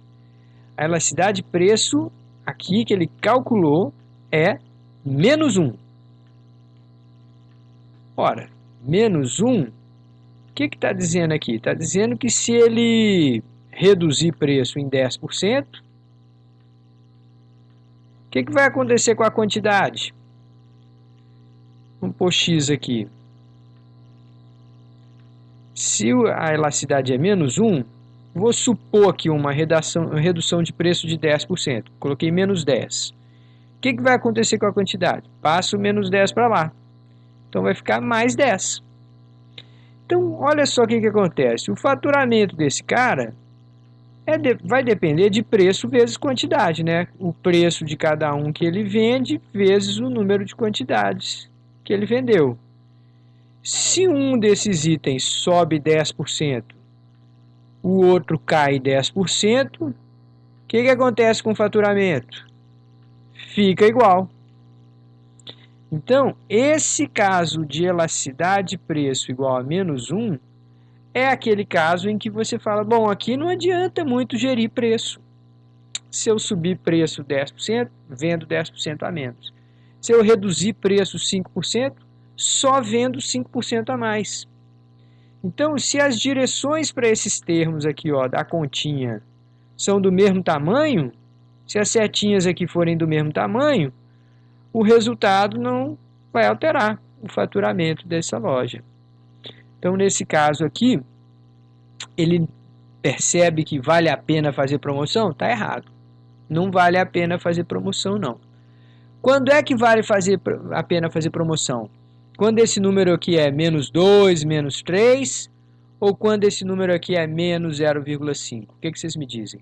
A elasticidade de preço aqui que ele calculou é -1. Ora, -1, o que está dizendo aqui? Está dizendo que se ele reduzir preço em 10%, o que vai acontecer com a quantidade? Vamos pôr X aqui. Se a elasticidade é -1, vou supor aqui uma redução de preço de 10%. Coloquei -10. O que vai acontecer com a quantidade? Passo o -10 para lá. Então vai ficar mais 10. Então, olha só o que acontece. O faturamento desse cara vai depender de preço vezes quantidade, né? O preço de cada um que ele vende vezes o número de quantidades que ele vendeu. Se um desses itens sobe 10%, o outro cai 10%, o que acontece com o faturamento? Fica igual. Então, esse caso de elasticidade de preço igual a -1 é aquele caso em que você fala, bom, aqui não adianta muito gerir preço. Se eu subir preço 10%, vendo 10% a menos. Se eu reduzir preço 5%, só vendo 5% a mais. Então, se as direções para esses termos aqui, ó, da continha, são do mesmo tamanho, se as setinhas aqui forem do mesmo tamanho, o resultado não vai alterar o faturamento dessa loja. Então, nesse caso aqui, ele percebe que vale a pena fazer promoção? Está errado. Não vale a pena fazer promoção, não. Quando é que vale a pena fazer promoção? Quando esse número aqui é -2, -3, ou quando esse número aqui é menos 0,5? O que vocês me dizem?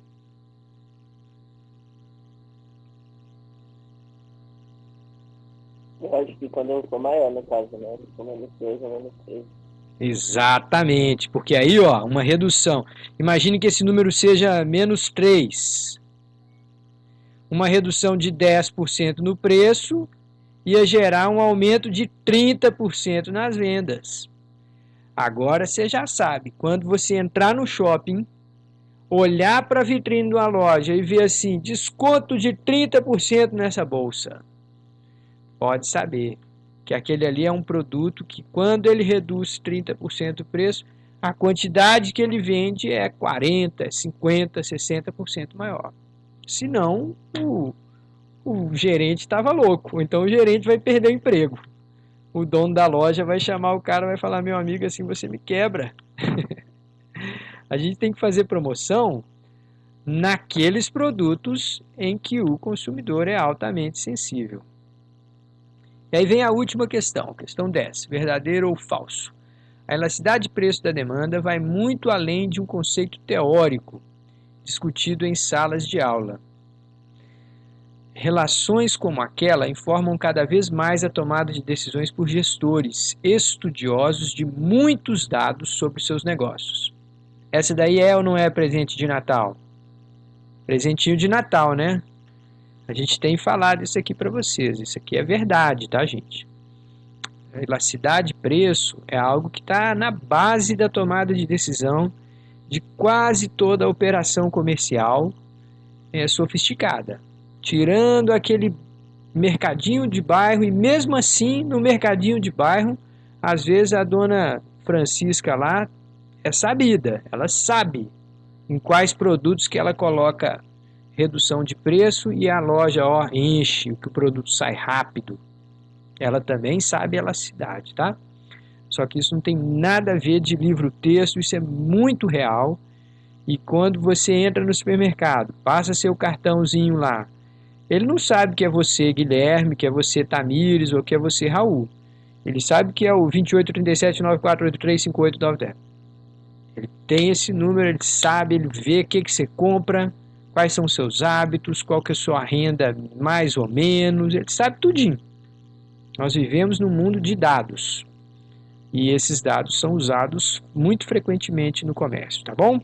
Eu acho que quando eu for maior, no caso, né? For -2 ou -3. Exatamente, porque aí, ó, uma redução. Imagine que esse número seja -3. Uma redução de 10% no preço ia gerar um aumento de 30% nas vendas. Agora você já sabe, quando você entrar no shopping, olhar para a vitrine de uma loja e ver assim, desconto de 30% nessa bolsa, pode saber que aquele ali é um produto que, quando ele reduz 30% o preço, a quantidade que ele vende é 40%, 50%, 60% maior. Senão, o gerente estava louco, então o gerente vai perder o emprego. O dono da loja vai chamar o cara e vai falar: meu amigo, assim você me quebra. A gente tem que fazer promoção naqueles produtos em que o consumidor é altamente sensível. E aí vem a última questão 10, verdadeiro ou falso. A elasticidade de preço da demanda vai muito além de um conceito teórico discutido em salas de aula. Relações como aquela informam cada vez mais a tomada de decisões por gestores estudiosos de muitos dados sobre seus negócios. Essa daí é ou não é presente de Natal? Presentinho de Natal, né? A gente tem falado isso aqui para vocês. Isso aqui é verdade, tá, gente? A elasticidade de preço é algo que está na base da tomada de decisão de quase toda a operação comercial sofisticada. Tirando aquele mercadinho de bairro, e mesmo assim, no mercadinho de bairro, às vezes a dona Francisca lá é sabida, ela sabe em quais produtos que ela coloca redução de preço e a loja enche, que o produto sai rápido. Ela também sabe a elasticidade, tá? Só que isso não tem nada a ver de livro-texto, isso é muito real. E quando você entra no supermercado, passa seu cartãozinho lá, ele não sabe que é você, Guilherme, que é você, Tamires, ou que é você, Raul. Ele sabe que é o 283794835890. Ele tem esse número, ele sabe, ele vê o que você compra, quais são os seus hábitos, qual que é a sua renda mais ou menos, ele sabe tudinho. Nós vivemos num mundo de dados. E esses dados são usados muito frequentemente no comércio, tá bom?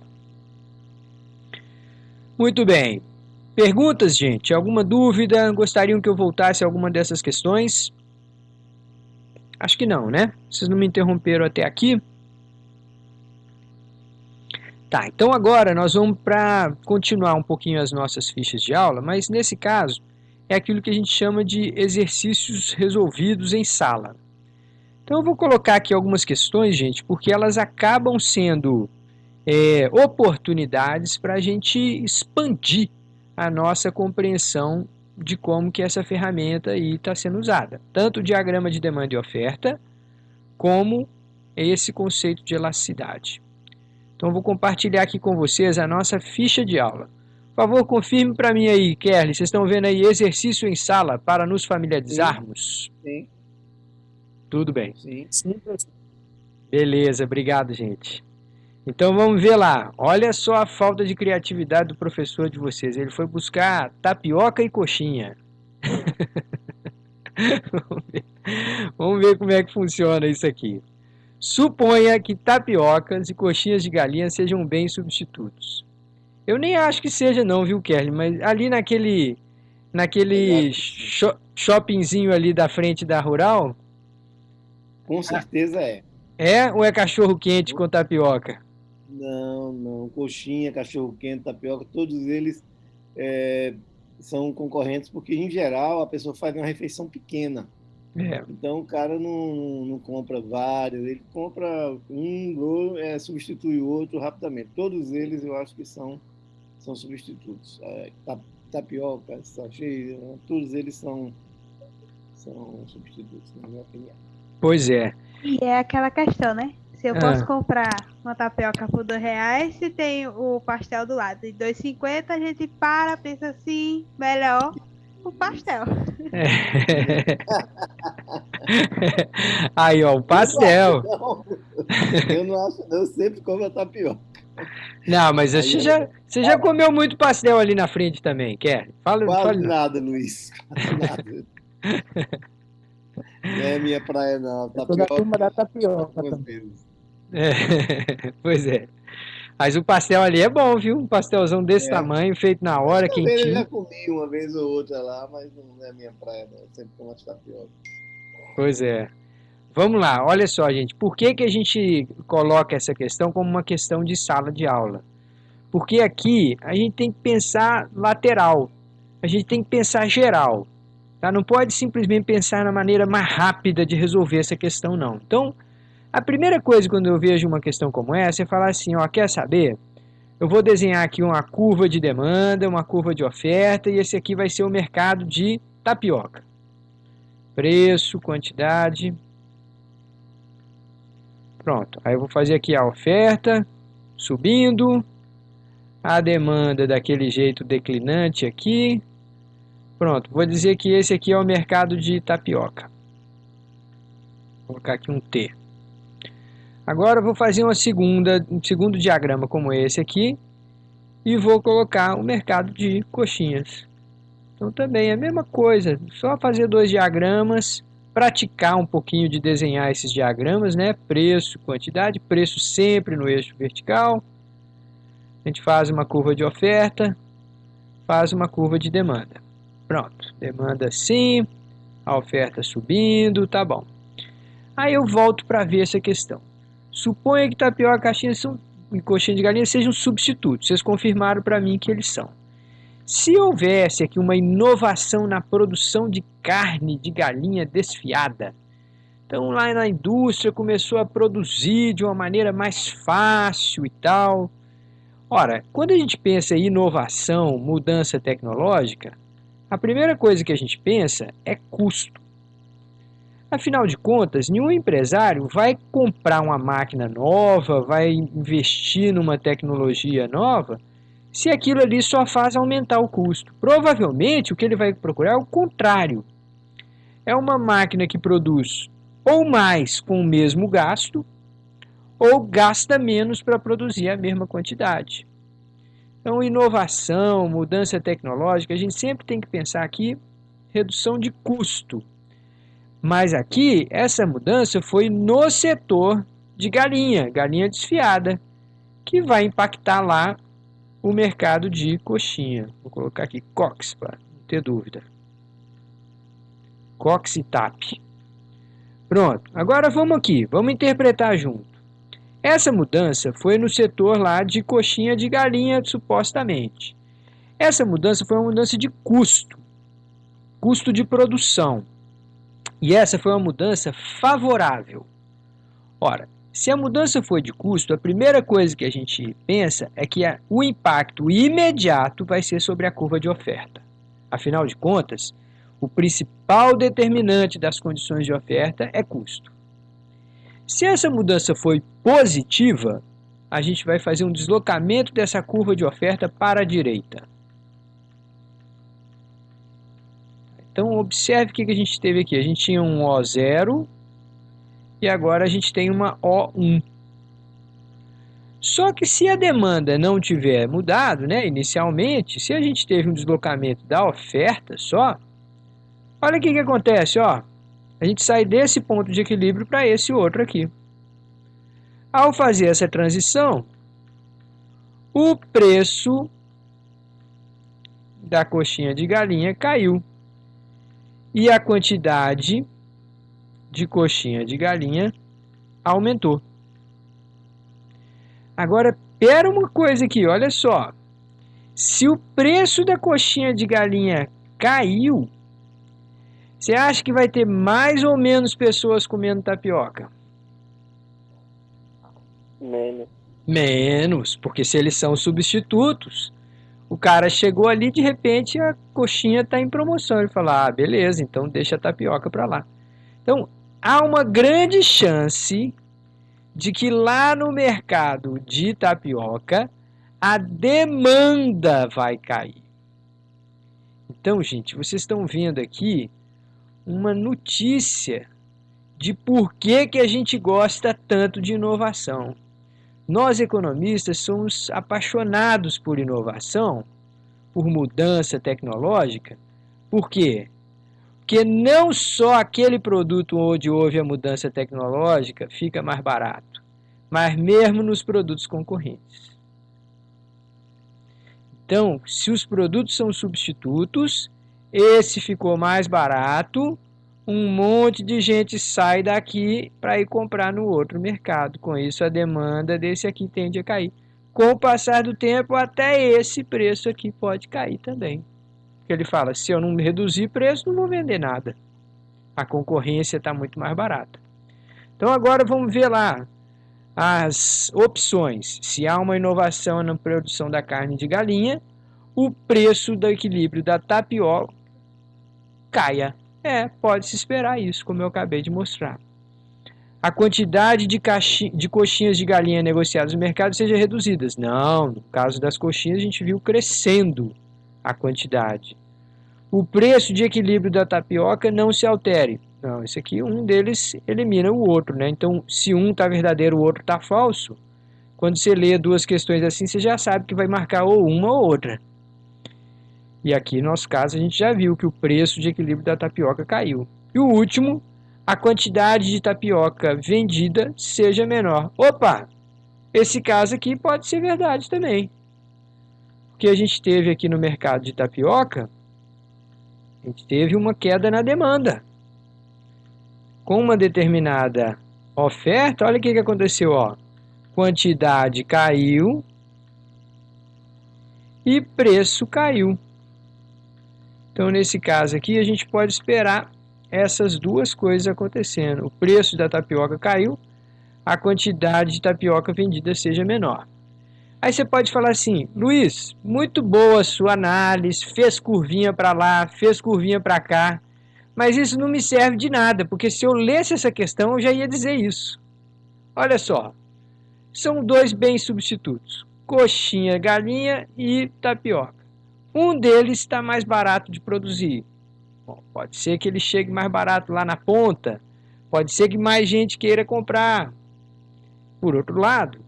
Muito bem. Perguntas, gente? Alguma dúvida? Gostariam que eu voltasse a alguma dessas questões? Acho que não, né? Vocês não me interromperam até aqui? Tá, então agora nós vamos para continuar um pouquinho as nossas fichas de aula, mas nesse caso é aquilo que a gente chama de exercícios resolvidos em sala. Então eu vou colocar aqui algumas questões, gente, porque elas acabam sendo oportunidades para a gente expandir a nossa compreensão de como que essa ferramenta aí está sendo usada. Tanto o diagrama de demanda e oferta, como esse conceito de elasticidade. Então, eu vou compartilhar aqui com vocês a nossa ficha de aula. Por favor, confirme para mim aí, Kerly. Vocês estão vendo aí exercício em sala para nos familiarizarmos? Sim. Tudo bem. Sim. Beleza, obrigado, gente. Então vamos ver lá. Olha só a falta de criatividade do professor de vocês. Ele foi buscar tapioca e coxinha. Vamos ver como é que funciona isso aqui. Suponha que tapiocas e coxinhas de galinha sejam bens substitutos. Eu nem acho que seja não, viu, Kelly? Mas ali naquele shoppingzinho ali da frente da Rural... Com certeza é. É ou é cachorro quente com tapioca? Não. Coxinha, cachorro-quente, tapioca, todos eles são concorrentes porque, em geral, a pessoa faz uma refeição pequena. Então, o cara não compra vários, ele compra substitui o outro rapidamente. Todos eles, eu acho que são substitutos. Tapioca, sachê, todos eles são substitutos, na minha opinião. Pois é. E é aquela questão, né? Se eu posso comprar uma tapioca por R$2, se tem o pastel do lado de R$2,50, a gente pensa assim, melhor o pastel. Aí, ó, o pastel. Eu não acho, eu sempre como a tapioca. Não, mas você já comeu muito pastel ali na frente também, quer? Quase nada, Luiz. Quase nada. Não é minha praia, não. Toda a turma da tapioca também. Pois é. Mas o pastel ali é bom, viu? Um pastelzão desse tamanho, feito na hora, quentinho. Eu já comi uma vez ou outra lá, mas não é minha praia, não. Eu sempre como as tapioca. Pois é. Vamos lá, olha só, gente. Por que a gente coloca essa questão como uma questão de sala de aula? Porque aqui a gente tem que pensar lateral. A gente tem que pensar geral. Tá? Não pode simplesmente pensar na maneira mais rápida de resolver essa questão, não. Então, a primeira coisa quando eu vejo uma questão como essa é falar assim, ó, quer saber? Eu vou desenhar aqui uma curva de demanda, uma curva de oferta, e esse aqui vai ser o mercado de tapioca. Preço, quantidade. Pronto, aí eu vou fazer aqui a oferta, subindo, a demanda daquele jeito declinante aqui. Pronto, vou dizer que esse aqui é o mercado de tapioca. Vou colocar aqui um T. Agora eu vou fazer um segundo diagrama como esse aqui e vou colocar o mercado de coxinhas. Então também é a mesma coisa, só fazer 2 diagramas, praticar um pouquinho de desenhar esses diagramas, né? Preço, quantidade, preço sempre no eixo vertical. A gente faz uma curva de oferta, faz uma curva de demanda. Pronto, demanda assim, a oferta subindo, tá bom. Aí eu volto para ver essa questão. Suponha que tapioca e coxinha de galinha sejam substitutos. Vocês confirmaram para mim que eles são. Se houvesse aqui uma inovação na produção de carne de galinha desfiada, então lá na indústria começou a produzir de uma maneira mais fácil e tal. Ora, quando a gente pensa em inovação, mudança tecnológica, a primeira coisa que a gente pensa é custo. Afinal de contas, nenhum empresário vai comprar uma máquina nova, vai investir numa tecnologia nova, se aquilo ali só faz aumentar o custo. Provavelmente o que ele vai procurar é o contrário. É uma máquina que produz ou mais com o mesmo gasto, ou gasta menos para produzir a mesma quantidade. Então, inovação, mudança tecnológica, a gente sempre tem que pensar aqui redução de custo. Mas aqui, essa mudança foi no setor de galinha desfiada, que vai impactar lá o mercado de coxinha. Vou colocar aqui Cox, para não ter dúvida. Cox e TAP. Pronto, agora vamos aqui, vamos interpretar junto. Essa mudança foi no setor lá de coxinha de galinha, supostamente. Essa mudança foi uma mudança de custo de produção. E essa foi uma mudança favorável. Ora, se a mudança foi de custo, a primeira coisa que a gente pensa é que o impacto imediato vai ser sobre a curva de oferta. Afinal de contas, o principal determinante das condições de oferta é custo. Se essa mudança foi positiva, a gente vai fazer um deslocamento dessa curva de oferta para a direita. Então, observe o que a gente teve aqui. A gente tinha um O0 e agora a gente tem uma O1. Só que se a demanda não tiver mudado, né, inicialmente, se a gente teve um deslocamento da oferta só, olha o que acontece, ó. A gente sai desse ponto de equilíbrio para esse outro aqui. Ao fazer essa transição, o preço da coxinha de galinha caiu. E a quantidade de coxinha de galinha aumentou. Agora, pera uma coisa aqui, olha só. Se o preço da coxinha de galinha caiu, você acha que vai ter mais ou menos pessoas comendo tapioca? Menos. Menos, porque se eles são substitutos, o cara chegou ali, de repente a coxinha está em promoção. Ele fala, ah, beleza, então deixa a tapioca para lá. Então, há uma grande chance de que lá no mercado de tapioca a demanda vai cair. Então, gente, vocês estão vendo aqui uma notícia de por que a gente gosta tanto de inovação. Nós, economistas, somos apaixonados por inovação, por mudança tecnológica. Por quê? Porque não só aquele produto onde houve a mudança tecnológica fica mais barato, mas mesmo nos produtos concorrentes. Então, se os produtos são substitutos, esse ficou mais barato, um monte de gente sai daqui para ir comprar no outro mercado. Com isso, a demanda desse aqui tende a cair. Com o passar do tempo, até esse preço aqui pode cair também. Porque ele fala, se eu não reduzir preço, não vou vender nada. A concorrência está muito mais barata. Então agora vamos ver lá as opções. Se há uma inovação na produção da carne de galinha, o preço do equilíbrio da tapioca caia. Pode-se esperar isso, como eu acabei de mostrar. A quantidade de coxinhas de galinha negociadas no mercado seja reduzida. Não, no caso das coxinhas a gente viu crescendo a quantidade. O preço de equilíbrio da tapioca não se altere. Não, isso aqui, um deles elimina o outro, né? Então, se um está verdadeiro, o outro está falso, quando você lê duas questões assim, você já sabe que vai marcar ou uma ou outra. E aqui, no nosso caso, a gente já viu que o preço de equilíbrio da tapioca caiu. E o último, a quantidade de tapioca vendida seja menor. Opa! Esse caso aqui pode ser verdade também. Porque a gente teve aqui no mercado de tapioca, a gente teve uma queda na demanda. Com uma determinada oferta, olha o que aconteceu, ó. Quantidade caiu e preço caiu. Então, nesse caso aqui, a gente pode esperar essas duas coisas acontecendo. O preço da tapioca caiu, a quantidade de tapioca vendida seja menor. Aí você pode falar assim, Luiz, muito boa a sua análise, fez curvinha para lá, fez curvinha para cá, mas isso não me serve de nada, porque se eu lesse essa questão, eu já ia dizer isso. Olha só, são dois bens substitutos, coxinha, galinha e tapioca. Um deles está mais barato de produzir. Bom, pode ser que ele chegue mais barato lá na ponta, pode ser que mais gente queira comprar. Por outro lado,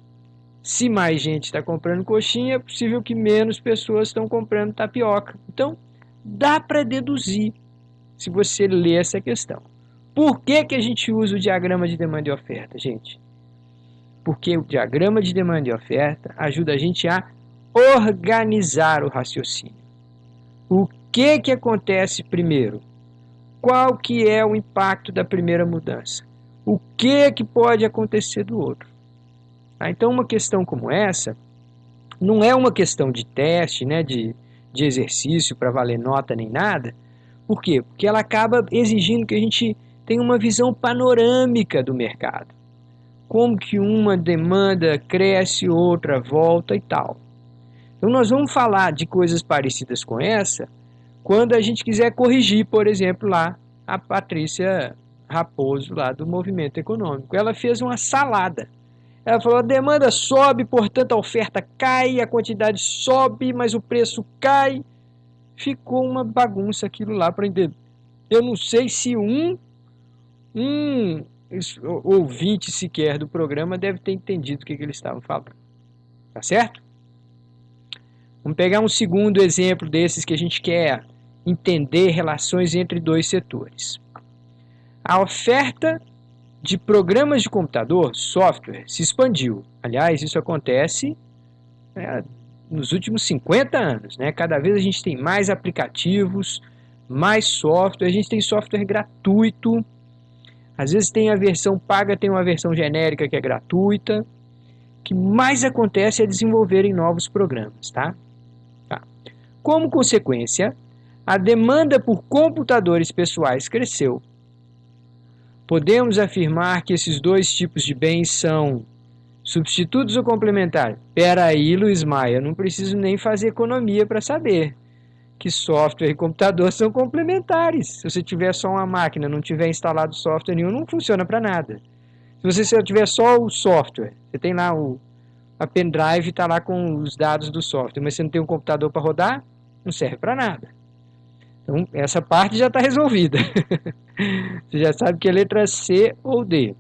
se mais gente está comprando coxinha, é possível que menos pessoas estão comprando tapioca. Então, dá para deduzir, se você ler essa questão. Por que a gente usa o diagrama de demanda e oferta, gente? Porque o diagrama de demanda e oferta ajuda a gente a organizar o raciocínio. O que acontece primeiro? Qual que é o impacto da primeira mudança? O que pode acontecer do outro? Então, uma questão como essa não é uma questão de teste, né, de exercício para valer nota nem nada. Por quê? Porque ela acaba exigindo que a gente tenha uma visão panorâmica do mercado. Como que uma demanda cresce, outra volta e tal. Então, nós vamos falar de coisas parecidas com essa quando a gente quiser corrigir, por exemplo, lá a Patrícia Raposo, lá do Movimento Econômico. Ela fez uma salada. Ela falou, a demanda sobe, portanto a oferta cai, a quantidade sobe, mas o preço cai. Ficou uma bagunça aquilo lá para entender. Eu não sei se um ouvinte sequer do programa deve ter entendido o que eles estavam falando. Tá certo? Vamos pegar um segundo exemplo desses que a gente quer entender relações entre dois setores. A oferta de programas de computador, software, se expandiu. Aliás, isso acontece nos últimos 50 anos. Né? Cada vez a gente tem mais aplicativos, mais software, a gente tem software gratuito, às vezes tem a versão paga, tem uma versão genérica que é gratuita. O que mais acontece é desenvolverem novos programas. Tá? como consequência, a demanda por computadores pessoais cresceu. Podemos afirmar que esses dois tipos de bens são substitutos ou complementares? Espera aí, Luiz Maia, não preciso nem fazer economia para saber que software e computador são complementares. Se você tiver só uma máquina, não tiver instalado software nenhum, não funciona para nada. Se você só tiver só o software, você tem lá a pendrive, está lá com os dados do software, mas você não tem um computador para rodar, não serve para nada. Então, essa parte já está resolvida. Você já sabe que é letra C ou D.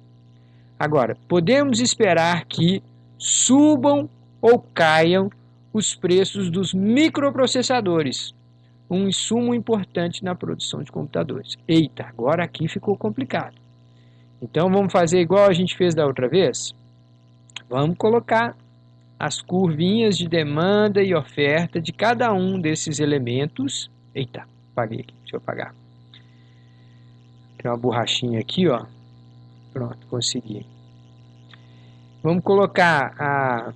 Agora, podemos esperar que subam ou caiam os preços dos microprocessadores, um insumo importante na produção de computadores. Eita, agora aqui ficou complicado. Então vamos fazer igual a gente fez da outra vez? Vamos colocar as curvinhas de demanda e oferta de cada um desses elementos. Eita, apaguei aqui, deixa eu apagar. Tem uma borrachinha aqui, ó. Pronto, consegui. Vamos colocar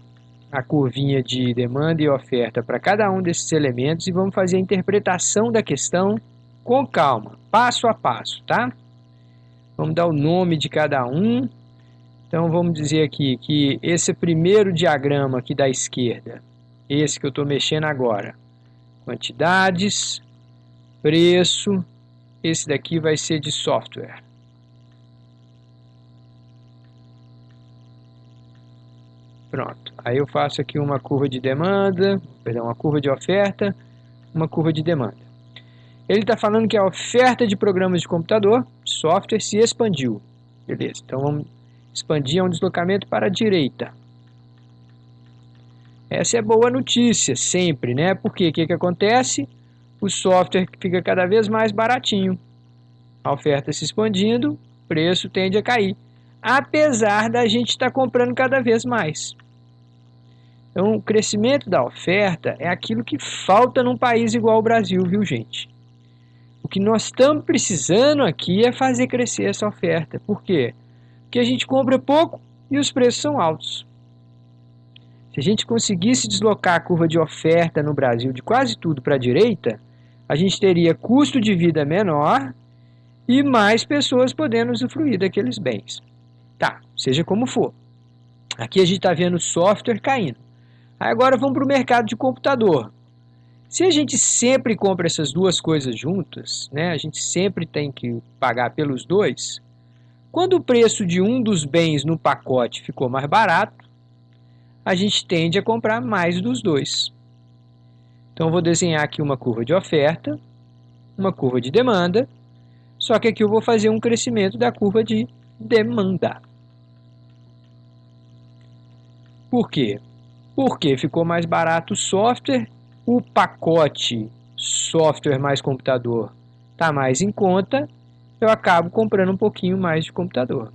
a curvinha de demanda e oferta para cada um desses elementos e vamos fazer a interpretação da questão com calma, passo a passo, tá? Vamos dar o nome de cada um. Então vamos dizer aqui que esse primeiro diagrama aqui da esquerda, esse que eu estou mexendo agora, quantidades, preço, esse daqui vai ser de software. Pronto, aí eu faço aqui uma curva de demanda, perdão, uma curva de oferta, uma curva de demanda. Ele está falando que a oferta de programas de computador, software, se expandiu. Beleza, então vamos expandir um deslocamento para a direita. Essa é boa notícia, sempre, né? Porque o que acontece? O software fica cada vez mais baratinho. A oferta se expandindo, o preço tende a cair. Apesar da gente estar comprando cada vez mais. Então, o crescimento da oferta é aquilo que falta num país igual ao Brasil, viu, gente? O que nós estamos precisando aqui é fazer crescer essa oferta. Por quê? Porque a gente compra pouco e os preços são altos. Se a gente conseguisse deslocar a curva de oferta no Brasil de quase tudo para a direita, a gente teria custo de vida menor e mais pessoas podendo usufruir daqueles bens. Tá, seja como for. Aqui a gente está vendo software caindo. Aí agora vamos para o mercado de computador. Se a gente sempre compra essas duas coisas juntas, né, a gente sempre tem que pagar pelos dois, quando o preço de um dos bens no pacote ficou mais barato, a gente tende a comprar mais dos dois. Então eu vou desenhar aqui uma curva de oferta, uma curva de demanda, só que aqui eu vou fazer um crescimento da curva de demanda. Por quê? Porque ficou mais barato o software, o pacote software mais computador está mais em conta, eu acabo comprando um pouquinho mais de computador.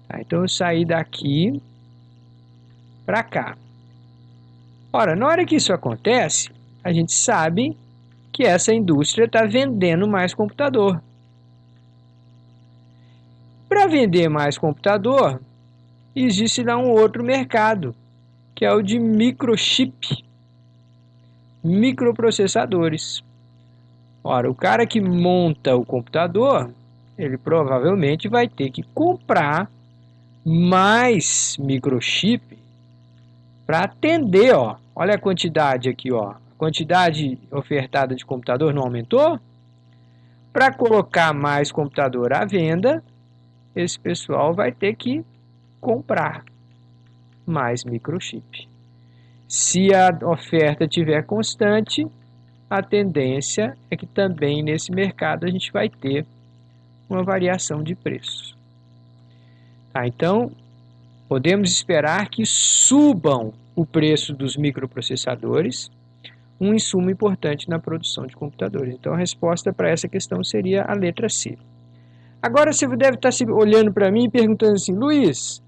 Tá, então eu saí daqui para cá. Ora, na hora que isso acontece, a gente sabe que essa indústria está vendendo mais computador. Para vender mais computador, existe lá um outro mercado, que é o de microchip, microprocessadores. Ora, o cara que monta o computador, ele provavelmente vai ter que comprar mais microchip para atender, ó. Olha a quantidade aqui, ó. A quantidade ofertada de computador não aumentou? Para colocar mais computador à venda, esse pessoal vai ter que comprar mais microchip. Se a oferta estiver constante, a tendência é que também nesse mercado a gente vai ter uma variação de preços. Tá, então, podemos esperar que subam o preço dos microprocessadores, um insumo importante na produção de computadores. Então, a resposta para essa questão seria a letra C. Agora, você deve estar olhando para mim e perguntando assim, Luiz,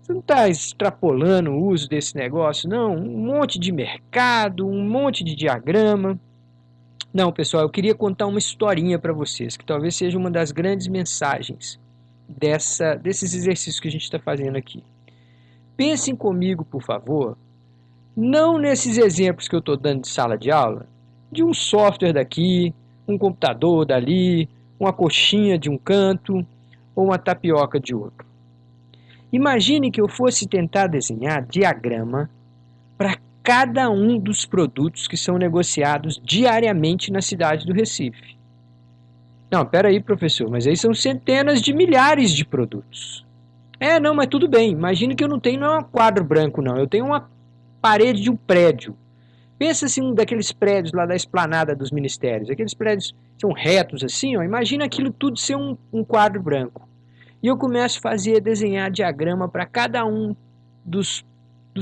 você não está extrapolando o uso desse negócio, não? Um monte de mercado, um monte de diagrama. Não, pessoal, eu queria contar uma historinha para vocês, que talvez seja uma das grandes mensagens desses exercícios que a gente está fazendo aqui. Pensem comigo, por favor, Não nesses exemplos que eu estou dando de sala de aula, de um software daqui, um computador dali, uma coxinha de um canto ou uma tapioca de outro. Imagine que eu fosse tentar desenhar diagrama para cada um dos produtos que são negociados diariamente na cidade do Recife. Não, peraí, professor, mas aí são centenas de milhares de produtos. Não, mas tudo bem. Imagine que eu não tenho um quadro branco, não. Eu tenho uma parede de um prédio. Pensa assim, um daqueles prédios lá da esplanada dos ministérios. Aqueles prédios são retos assim, ó. Imagina aquilo tudo ser um quadro branco. E eu começo a desenhar diagrama para cada um dos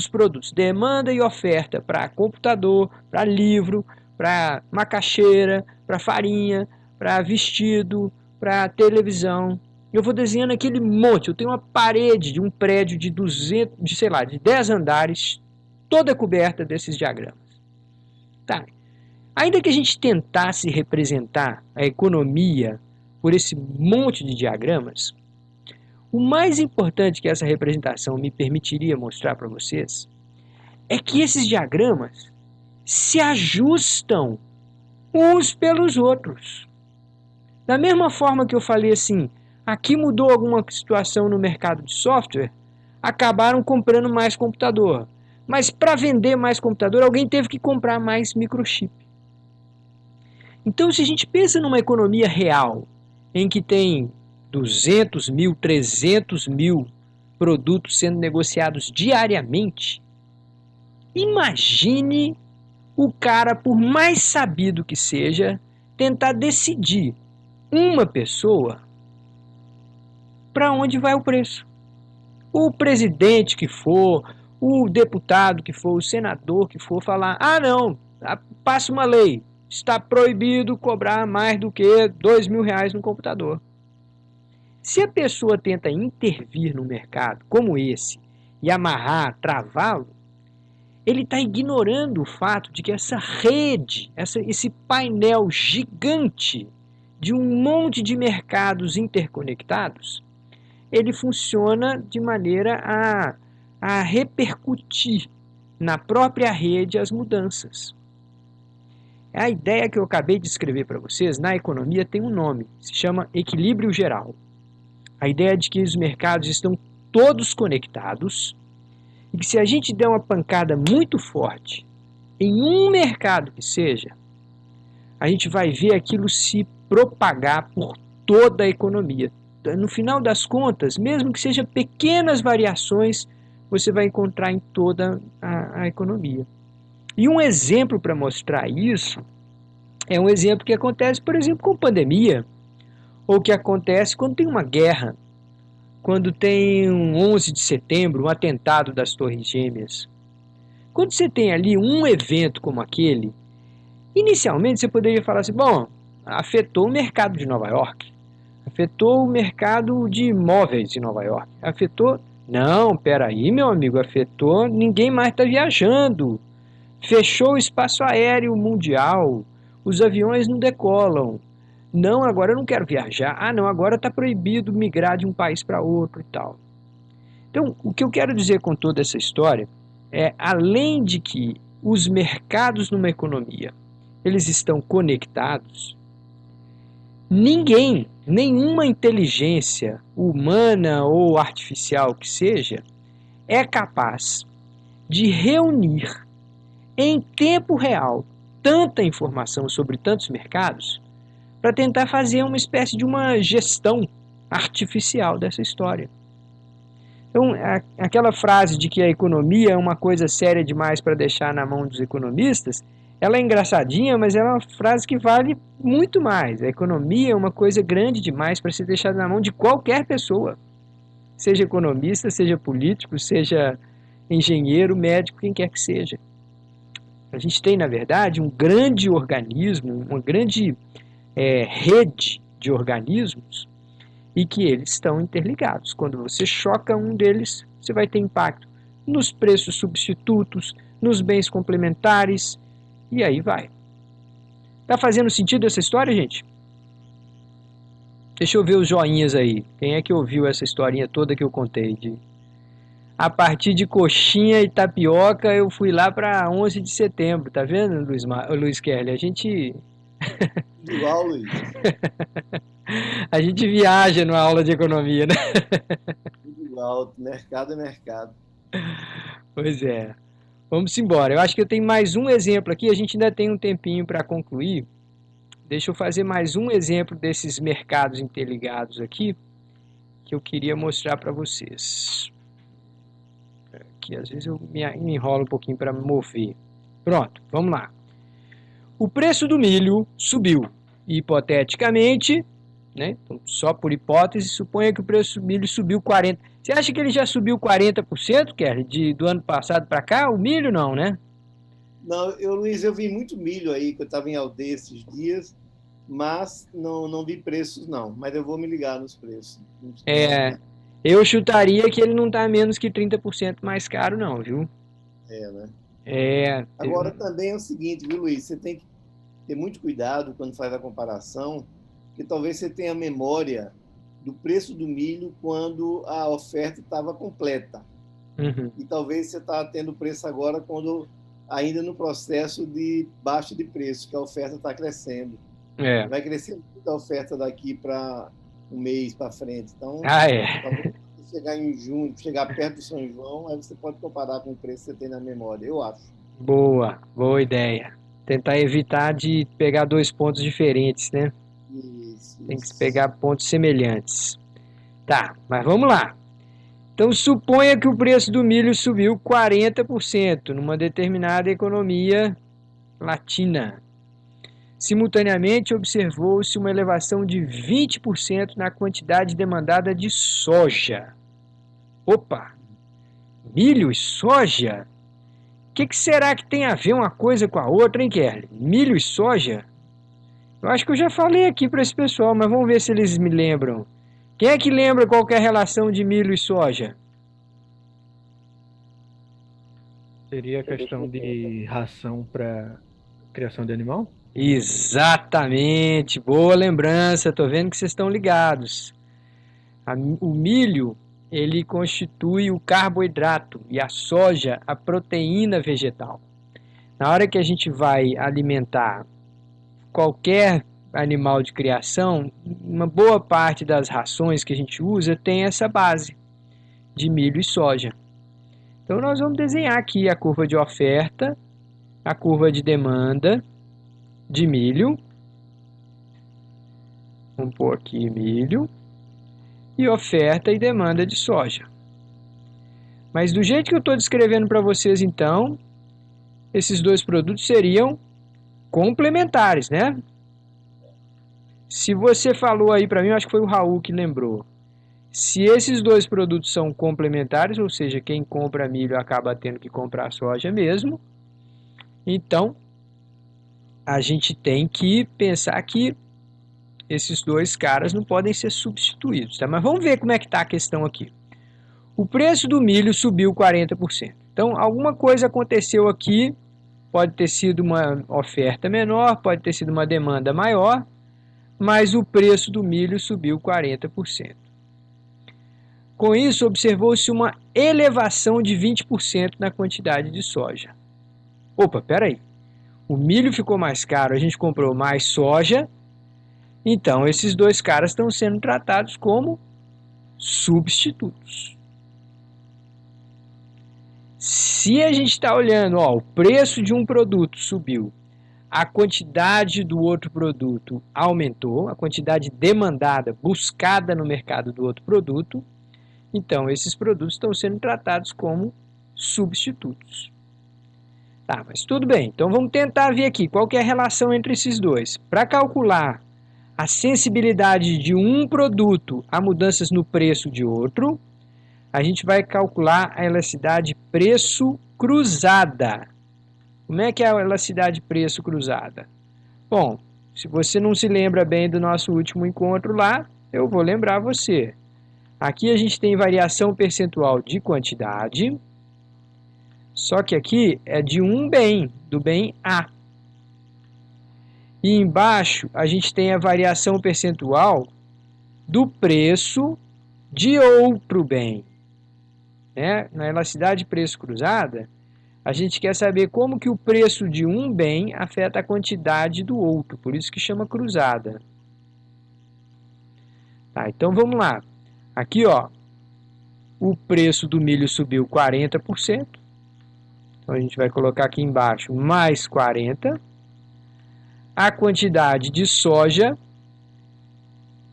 produtos. Demanda e oferta para computador, para livro, para macaxeira, para farinha, para vestido, para televisão. Eu vou desenhando aquele monte. Eu tenho uma parede de um prédio de 10 andares, toda coberta desses diagramas. Tá. Ainda que a gente tentasse representar a economia por esse monte de diagramas, o mais importante que essa representação me permitiria mostrar para vocês é que esses diagramas se ajustam uns pelos outros. Da mesma forma que eu falei assim, aqui mudou alguma situação no mercado de software, acabaram comprando mais computador. Mas para vender mais computador, alguém teve que comprar mais microchip. Então, se a gente pensa numa economia real, em que tem 200 mil, 300 mil produtos sendo negociados diariamente, imagine o cara, por mais sabido que seja, tentar decidir uma pessoa para onde vai o preço. O presidente que for, o deputado que for, o senador que for falar, não, passa uma lei, está proibido cobrar mais do que R$2.000 no computador. Se a pessoa tenta intervir no mercado como esse e amarrar, travá-lo, ele está ignorando o fato de que essa rede, esse painel gigante de um monte de mercados interconectados, ele funciona de maneira a repercutir na própria rede as mudanças. A ideia que eu acabei de escrever para vocês, na economia, tem um nome, se chama equilíbrio geral. A ideia de que os mercados estão todos conectados e que se a gente der uma pancada muito forte em um mercado que seja, a gente vai ver aquilo se propagar por toda a economia. No final das contas, mesmo que sejam pequenas variações, você vai encontrar em toda a economia. E um exemplo para mostrar isso é um exemplo que acontece, por exemplo, com pandemia, ou que acontece quando tem uma guerra, quando tem um 11 de setembro, um atentado das Torres Gêmeas. Quando você tem ali um evento como aquele, inicialmente você poderia falar assim, bom, afetou o mercado de Nova York, afetou o mercado de imóveis de Nova York, afetou... Não, peraí, meu amigo, afetou, ninguém mais está viajando, fechou o espaço aéreo mundial, os aviões não decolam, não, agora eu não quero viajar, não, agora está proibido migrar de um país para outro e tal. Então, o que eu quero dizer com toda essa história é, além de que os mercados numa economia, eles estão conectados, ninguém, nenhuma inteligência humana ou artificial que seja, é capaz de reunir em tempo real tanta informação sobre tantos mercados para tentar fazer uma espécie de uma gestão artificial dessa história. Então, aquela frase de que a economia é uma coisa séria demais para deixar na mão dos economistas, ela é engraçadinha, mas ela é uma frase que vale muito mais. A economia é uma coisa grande demais para ser deixada na mão de qualquer pessoa. Seja economista, seja político, seja engenheiro, médico, quem quer que seja. A gente tem, na verdade, um grande organismo, uma grande rede de organismos e que eles estão interligados. Quando você choca um deles, você vai ter impacto nos preços substitutos, nos bens complementares, e aí vai. Tá fazendo sentido essa história, gente? Deixa eu ver os joinhas aí. Quem é que ouviu essa historinha toda que eu contei? A partir de coxinha e tapioca, eu fui lá para 11 de setembro, tá vendo, Luiz Kelly? Tudo igual, Luiz. A gente viaja numa aula de economia, né? Tudo igual. Mercado é mercado. Pois é. Vamos embora. Eu acho que eu tenho mais um exemplo aqui. A gente ainda tem um tempinho para concluir. Deixa eu fazer mais um exemplo desses mercados interligados aqui que eu queria mostrar para vocês. Aqui, às vezes eu me enrolo um pouquinho para me mover. Pronto, vamos lá. O preço do milho subiu. Hipoteticamente, né? Então, só por hipótese, suponha que o preço do milho subiu 40%. Você acha que ele já subiu 40%, Kelly, do ano passado para cá? O milho não, né? Não, Luiz, eu vi muito milho aí, que eu estava em aldeia esses dias, mas não vi preços, não. Mas eu vou me ligar nos preços. Eu chutaria que ele não está menos que 30% mais caro, não, viu? Né? Agora, também é o seguinte, viu, Luiz? Você tem que ter muito cuidado quando faz a comparação, porque talvez você tenha memória do preço do milho quando a oferta estava completa. Uhum. E talvez você está tendo preço agora quando ainda no processo de baixa de preço, que a oferta está crescendo. Vai crescer muito a oferta daqui para um mês para frente. Então, talvez você chegar em junho, chegar perto do São João, aí você pode comparar com o preço que você tem na memória, eu acho. Boa ideia. Tentar evitar de pegar dois pontos diferentes, né? Isso. Tem que pegar pontos semelhantes. Tá, mas vamos lá. Então, suponha que o preço do milho subiu 40% numa determinada economia latina. Simultaneamente, observou-se uma elevação de 20% na quantidade demandada de soja. Opa! Milho e soja? O que será que tem a ver uma coisa com a outra, hein, Kelly? Milho e soja? Eu acho que eu já falei aqui para esse pessoal, mas vamos ver se eles me lembram. Quem é que lembra qual que é a relação de milho e soja? Seria a questão de ração para criação de animal? Exatamente, boa lembrança, tô vendo que vocês estão ligados. O milho, ele constitui o carboidrato e a soja a proteína vegetal. Na hora que a gente vai alimentar qualquer animal de criação, uma boa parte das rações que a gente usa tem essa base de milho e soja. Então nós vamos desenhar aqui a curva de oferta, a curva de demanda de milho. Vamos pôr aqui milho e oferta e demanda de soja. Mas do jeito que eu estou descrevendo para vocês, então, esses dois produtos seriam complementares, né? Se você falou aí para mim, eu acho que foi o Raul que lembrou. Se esses dois produtos são complementares, ou seja, quem compra milho acaba tendo que comprar soja mesmo, então a gente tem que pensar que esses dois caras não podem ser substituídos, tá? Mas vamos ver como é que está a questão aqui. O preço do milho subiu 40%. Então, alguma coisa aconteceu aqui, pode ter sido uma oferta menor, pode ter sido uma demanda maior, mas o preço do milho subiu 40%. Com isso, observou-se uma elevação de 20% na quantidade de soja. Opa, peraí. O milho ficou mais caro, a gente comprou mais soja, então esses dois caras estão sendo tratados como substitutos. Se a gente está olhando, o preço de um produto subiu, a quantidade do outro produto aumentou, a quantidade demandada, buscada no mercado do outro produto, então esses produtos estão sendo tratados como substitutos. Tá, mas tudo bem, então vamos tentar ver aqui qual que é a relação entre esses dois. Para calcular a sensibilidade de um produto a mudanças no preço de outro, a gente vai calcular a elasticidade preço cruzada. Como é que é a elasticidade preço cruzada? Bom, se você não se lembra bem do nosso último encontro lá, eu vou lembrar você. Aqui a gente tem variação percentual de quantidade, só que aqui é de um bem, do bem A. E embaixo a gente tem a variação percentual do preço de outro bem. né? Na elasticidade de preço cruzada, a gente quer saber como que o preço de um bem afeta a quantidade do outro, por isso que chama cruzada. Tá, então vamos lá. Aqui, ó, o preço do milho subiu 40%. Então a gente vai colocar aqui embaixo mais 40. A quantidade de soja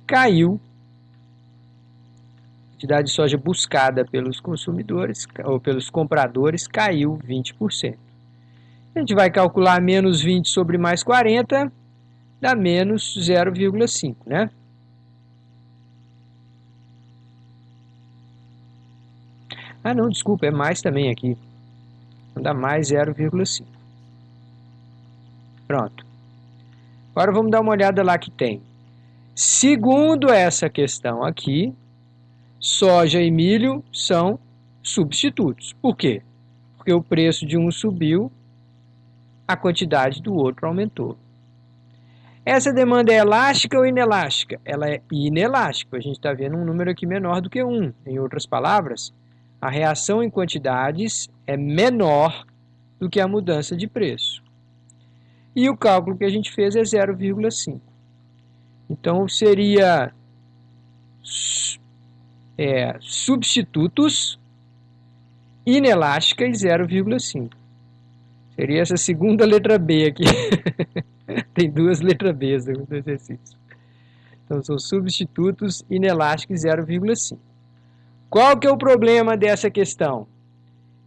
caiu. A quantidade de soja buscada pelos consumidores ou pelos compradores caiu 20%. A gente vai calcular menos 20 sobre mais 40, dá menos 0,5, né? Ah, não, desculpa, é mais também aqui. Dá mais 0,5. Pronto. Agora vamos dar uma olhada lá que tem. Segundo essa questão aqui, soja e milho são substitutos. Por quê? Porque o preço de um subiu, a quantidade do outro aumentou. Essa demanda é elástica ou inelástica? Ela é inelástica. A gente está vendo um número aqui menor do que 1. Em outras palavras, a reação em quantidades é menor do que a mudança de preço. E o cálculo que a gente fez é 0,5. Então, seria substitutos, inelástica e 0,5. Seria essa segunda letra B aqui. Tem duas letras B no exercício. Então, são substitutos, inelástica e 0,5. Qual que é o problema dessa questão?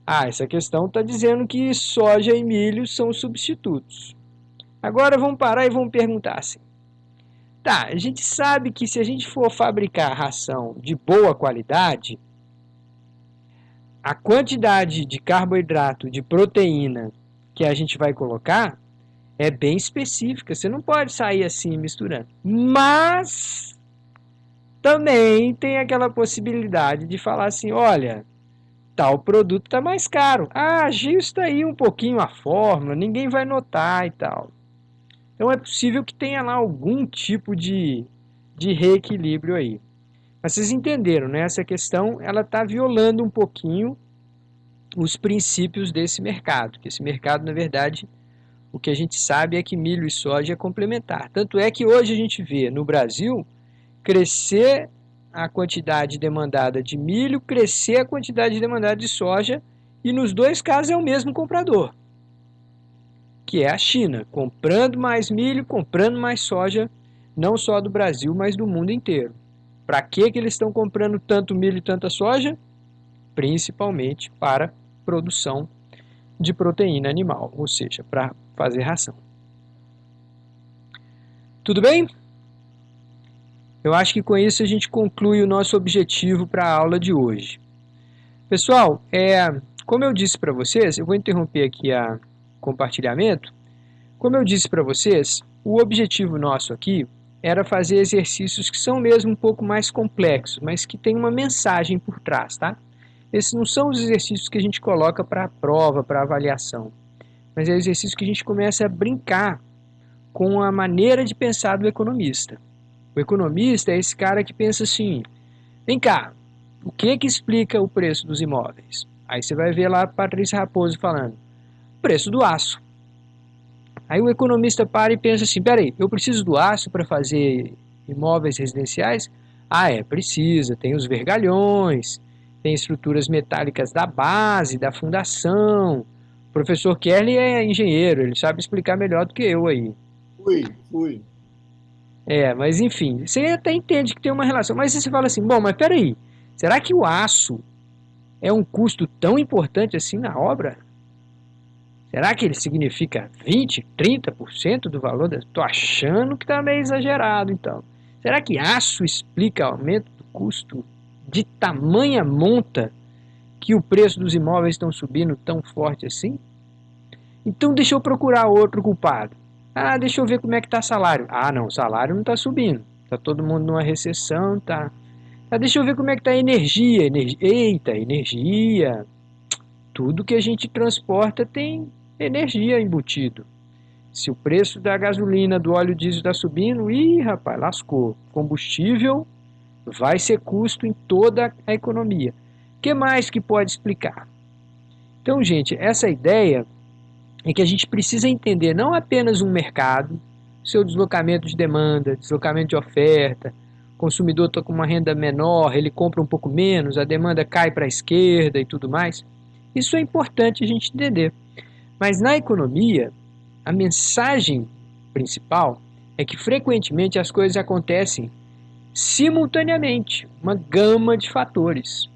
Essa questão está dizendo que soja e milho são substitutos. Agora vamos parar e vamos perguntar assim. Tá, a gente sabe que se a gente for fabricar ração de boa qualidade, a quantidade de carboidrato, de proteína que a gente vai colocar é bem específica. Você não pode sair assim misturando. Mas também tem aquela possibilidade de falar assim, olha, tal produto está mais caro. Ajusta aí um pouquinho a fórmula, ninguém vai notar e tal. Então é possível que tenha lá algum tipo de reequilíbrio aí. Mas vocês entenderam, né? Essa questão ela está violando um pouquinho os princípios desse mercado. Que esse mercado, na verdade, o que a gente sabe é que milho e soja é complementar. Tanto é que hoje a gente vê no Brasil crescer a quantidade demandada de milho, crescer a quantidade demandada de soja, e nos dois casos é o mesmo comprador, que é a China, comprando mais milho, comprando mais soja, não só do Brasil, mas do mundo inteiro. Para que eles estão comprando tanto milho e tanta soja? Principalmente para produção de proteína animal, ou seja, para fazer ração. Tudo bem? Eu acho que com isso a gente conclui o nosso objetivo para a aula de hoje. Pessoal, como eu disse para vocês, eu vou interromper aqui o compartilhamento. Como eu disse para vocês, o objetivo nosso aqui era fazer exercícios que são mesmo um pouco mais complexos, mas que tem uma mensagem por trás, tá? Esses não são os exercícios que a gente coloca para a prova, para avaliação, mas é exercício que a gente começa a brincar com a maneira de pensar do economista. O economista é esse cara que pensa assim, vem cá, o que explica o preço dos imóveis? Aí você vai ver lá a Patrícia Raposo falando, preço do aço. Aí o economista para e pensa assim, peraí, eu preciso do aço para fazer imóveis residenciais? Precisa, tem os vergalhões, tem estruturas metálicas da base, da fundação. O professor Kelly é engenheiro, ele sabe explicar melhor do que eu aí. Fui. Mas enfim, você até entende que tem uma relação, mas você fala assim, bom, mas peraí, será que o aço é um custo tão importante assim na obra? Será que ele significa 20%, 30% do valor? Estou achando que está meio exagerado, então. Será que aço explica aumento do custo de tamanha monta que o preço dos imóveis estão subindo tão forte assim? Então deixa eu procurar outro culpado. Deixa eu ver como é que está salário. Não, o salário não está subindo. Está todo mundo numa recessão, tá? Deixa eu ver como é que está a energia. Eita, energia. Tudo que a gente transporta tem energia embutido. Se o preço da gasolina, do óleo diesel está subindo, rapaz, lascou. Combustível vai ser custo em toda a economia. O que mais que pode explicar? Então, gente, essa ideia é que a gente precisa entender não apenas um mercado, seu deslocamento de demanda, deslocamento de oferta, o consumidor está com uma renda menor, ele compra um pouco menos, a demanda cai para a esquerda e tudo mais. Isso é importante a gente entender. Mas na economia, a mensagem principal é que frequentemente as coisas acontecem simultaneamente, uma gama de fatores.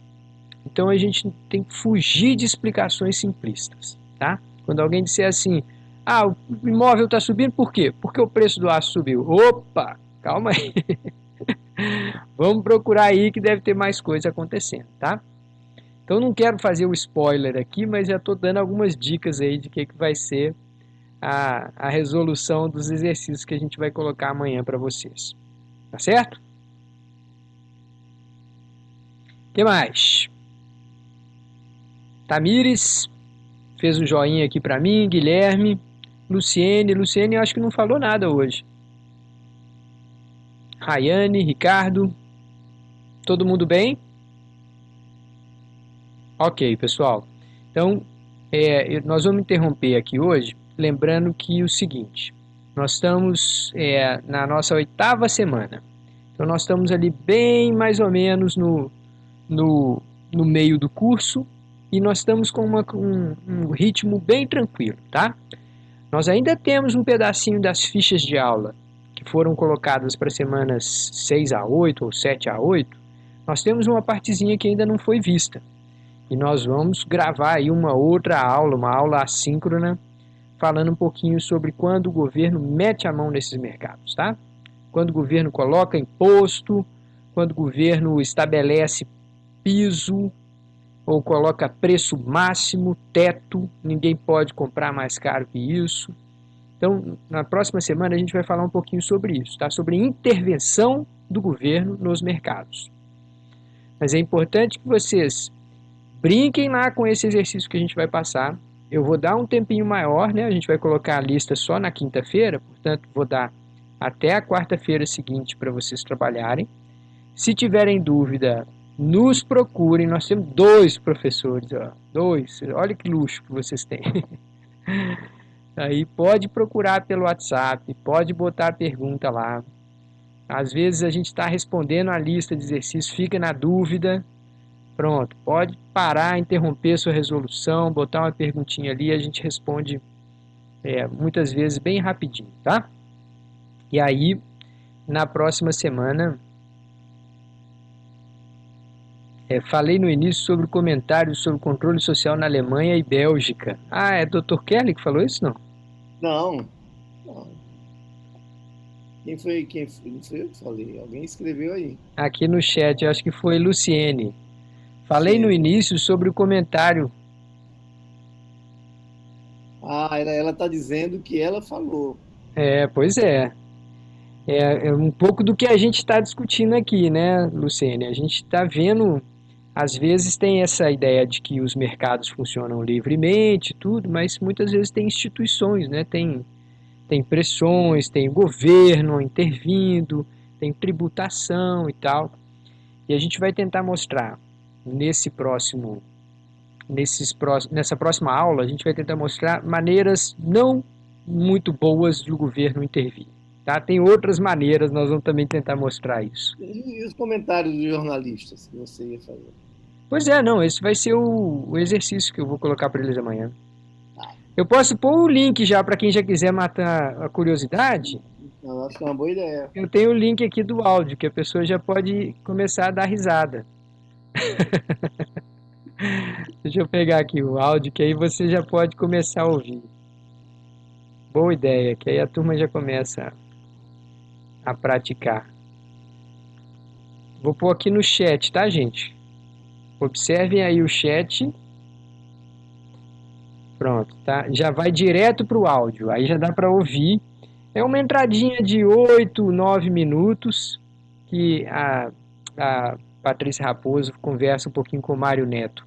Então a gente tem que fugir de explicações simplistas, tá? Quando alguém disser assim, o imóvel está subindo por quê? Porque o preço do aço subiu. Opa, calma aí. Vamos procurar aí que deve ter mais coisa acontecendo, tá? Então não quero fazer o spoiler aqui, mas já estou dando algumas dicas aí de que vai ser a resolução dos exercícios que a gente vai colocar amanhã para vocês. Tá certo? O que mais? Tamires fez um joinha aqui para mim, Guilherme, Luciene eu acho que não falou nada hoje. Rayane, Ricardo, todo mundo bem? Ok, pessoal. Então, nós vamos interromper aqui hoje, lembrando que o seguinte, nós estamos na nossa 8ª semana. Então, nós estamos ali bem mais ou menos no meio do curso e nós estamos com um ritmo bem tranquilo, tá? Nós ainda temos um pedacinho das fichas de aula que foram colocadas para semanas 6 a 8 ou 7 a 8. Nós temos uma partezinha que ainda não foi vista. E nós vamos gravar aí uma outra aula, uma aula assíncrona, falando um pouquinho sobre quando o governo mete a mão nesses mercados, tá? Quando o governo coloca imposto, quando o governo estabelece piso, ou coloca preço máximo, teto, ninguém pode comprar mais caro que isso. Então, na próxima semana a gente vai falar um pouquinho sobre isso, tá? Sobre intervenção do governo nos mercados. Mas é importante que vocês brinquem lá com esse exercício que a gente vai passar. Eu vou dar um tempinho maior, né? A gente vai colocar a lista só na quinta-feira, portanto, vou dar até a quarta-feira seguinte para vocês trabalharem. Se tiverem dúvida, nos procurem. Nós temos 2 professores, ó. 2. Olha que luxo que vocês têm. Aí pode procurar pelo WhatsApp, pode botar a pergunta lá. Às vezes a gente está respondendo a lista de exercícios, fica na dúvida. Pronto, pode parar, interromper sua resolução, botar uma perguntinha ali e a gente responde muitas vezes bem rapidinho, tá? E aí, na próxima semana, falei no início sobre comentários sobre controle social na Alemanha e Bélgica. É Dr. Kelly que falou isso, não? Não. Quem foi? Não foi eu que falei, alguém escreveu aí. Aqui no chat, eu acho que foi Luciene. Falei no início sobre o comentário. Ela está dizendo que ela falou. Pois é. É um pouco do que a gente está discutindo aqui, né, Luciene? A gente está vendo, às vezes tem essa ideia de que os mercados funcionam livremente, tudo, mas muitas vezes tem instituições, né? Tem pressões, tem governo intervindo, tem tributação e tal. E a gente vai tentar mostrar nessa próxima aula, a gente vai tentar mostrar maneiras não muito boas do governo intervir. Tá? Tem outras maneiras, nós vamos também tentar mostrar isso. E os comentários dos jornalistas que você ia fazer? Pois não, esse vai ser o exercício que eu vou colocar para eles amanhã. Eu posso pôr o link já para quem já quiser matar a curiosidade. Eu acho que é uma boa ideia. Eu tenho o link aqui do áudio, que a pessoa já pode começar a dar risada. Deixa eu pegar aqui o áudio, que aí você já pode começar a ouvir. Boa ideia, que aí a turma já começa a praticar. Vou pôr aqui no chat, tá, gente? Observem aí o chat. Pronto, tá? Já vai direto para o áudio, aí já dá para ouvir. É uma entradinha de 8, 9 minutos que a Patrícia Raposo conversa um pouquinho com o Mário Neto.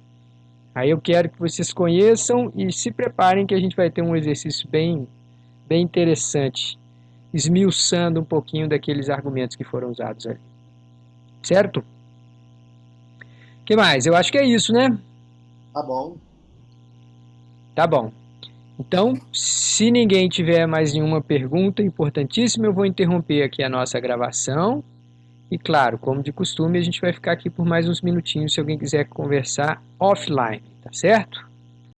Aí eu quero que vocês conheçam e se preparem que a gente vai ter um exercício bem interessante, esmiuçando um pouquinho daqueles argumentos que foram usados ali. Certo? que mais? Eu acho que é isso, né? Tá bom. Tá bom. Então, se ninguém tiver mais nenhuma pergunta importantíssima, eu vou interromper aqui a nossa gravação. E claro, como de costume, a gente vai ficar aqui por mais uns minutinhos se alguém quiser conversar offline, tá certo?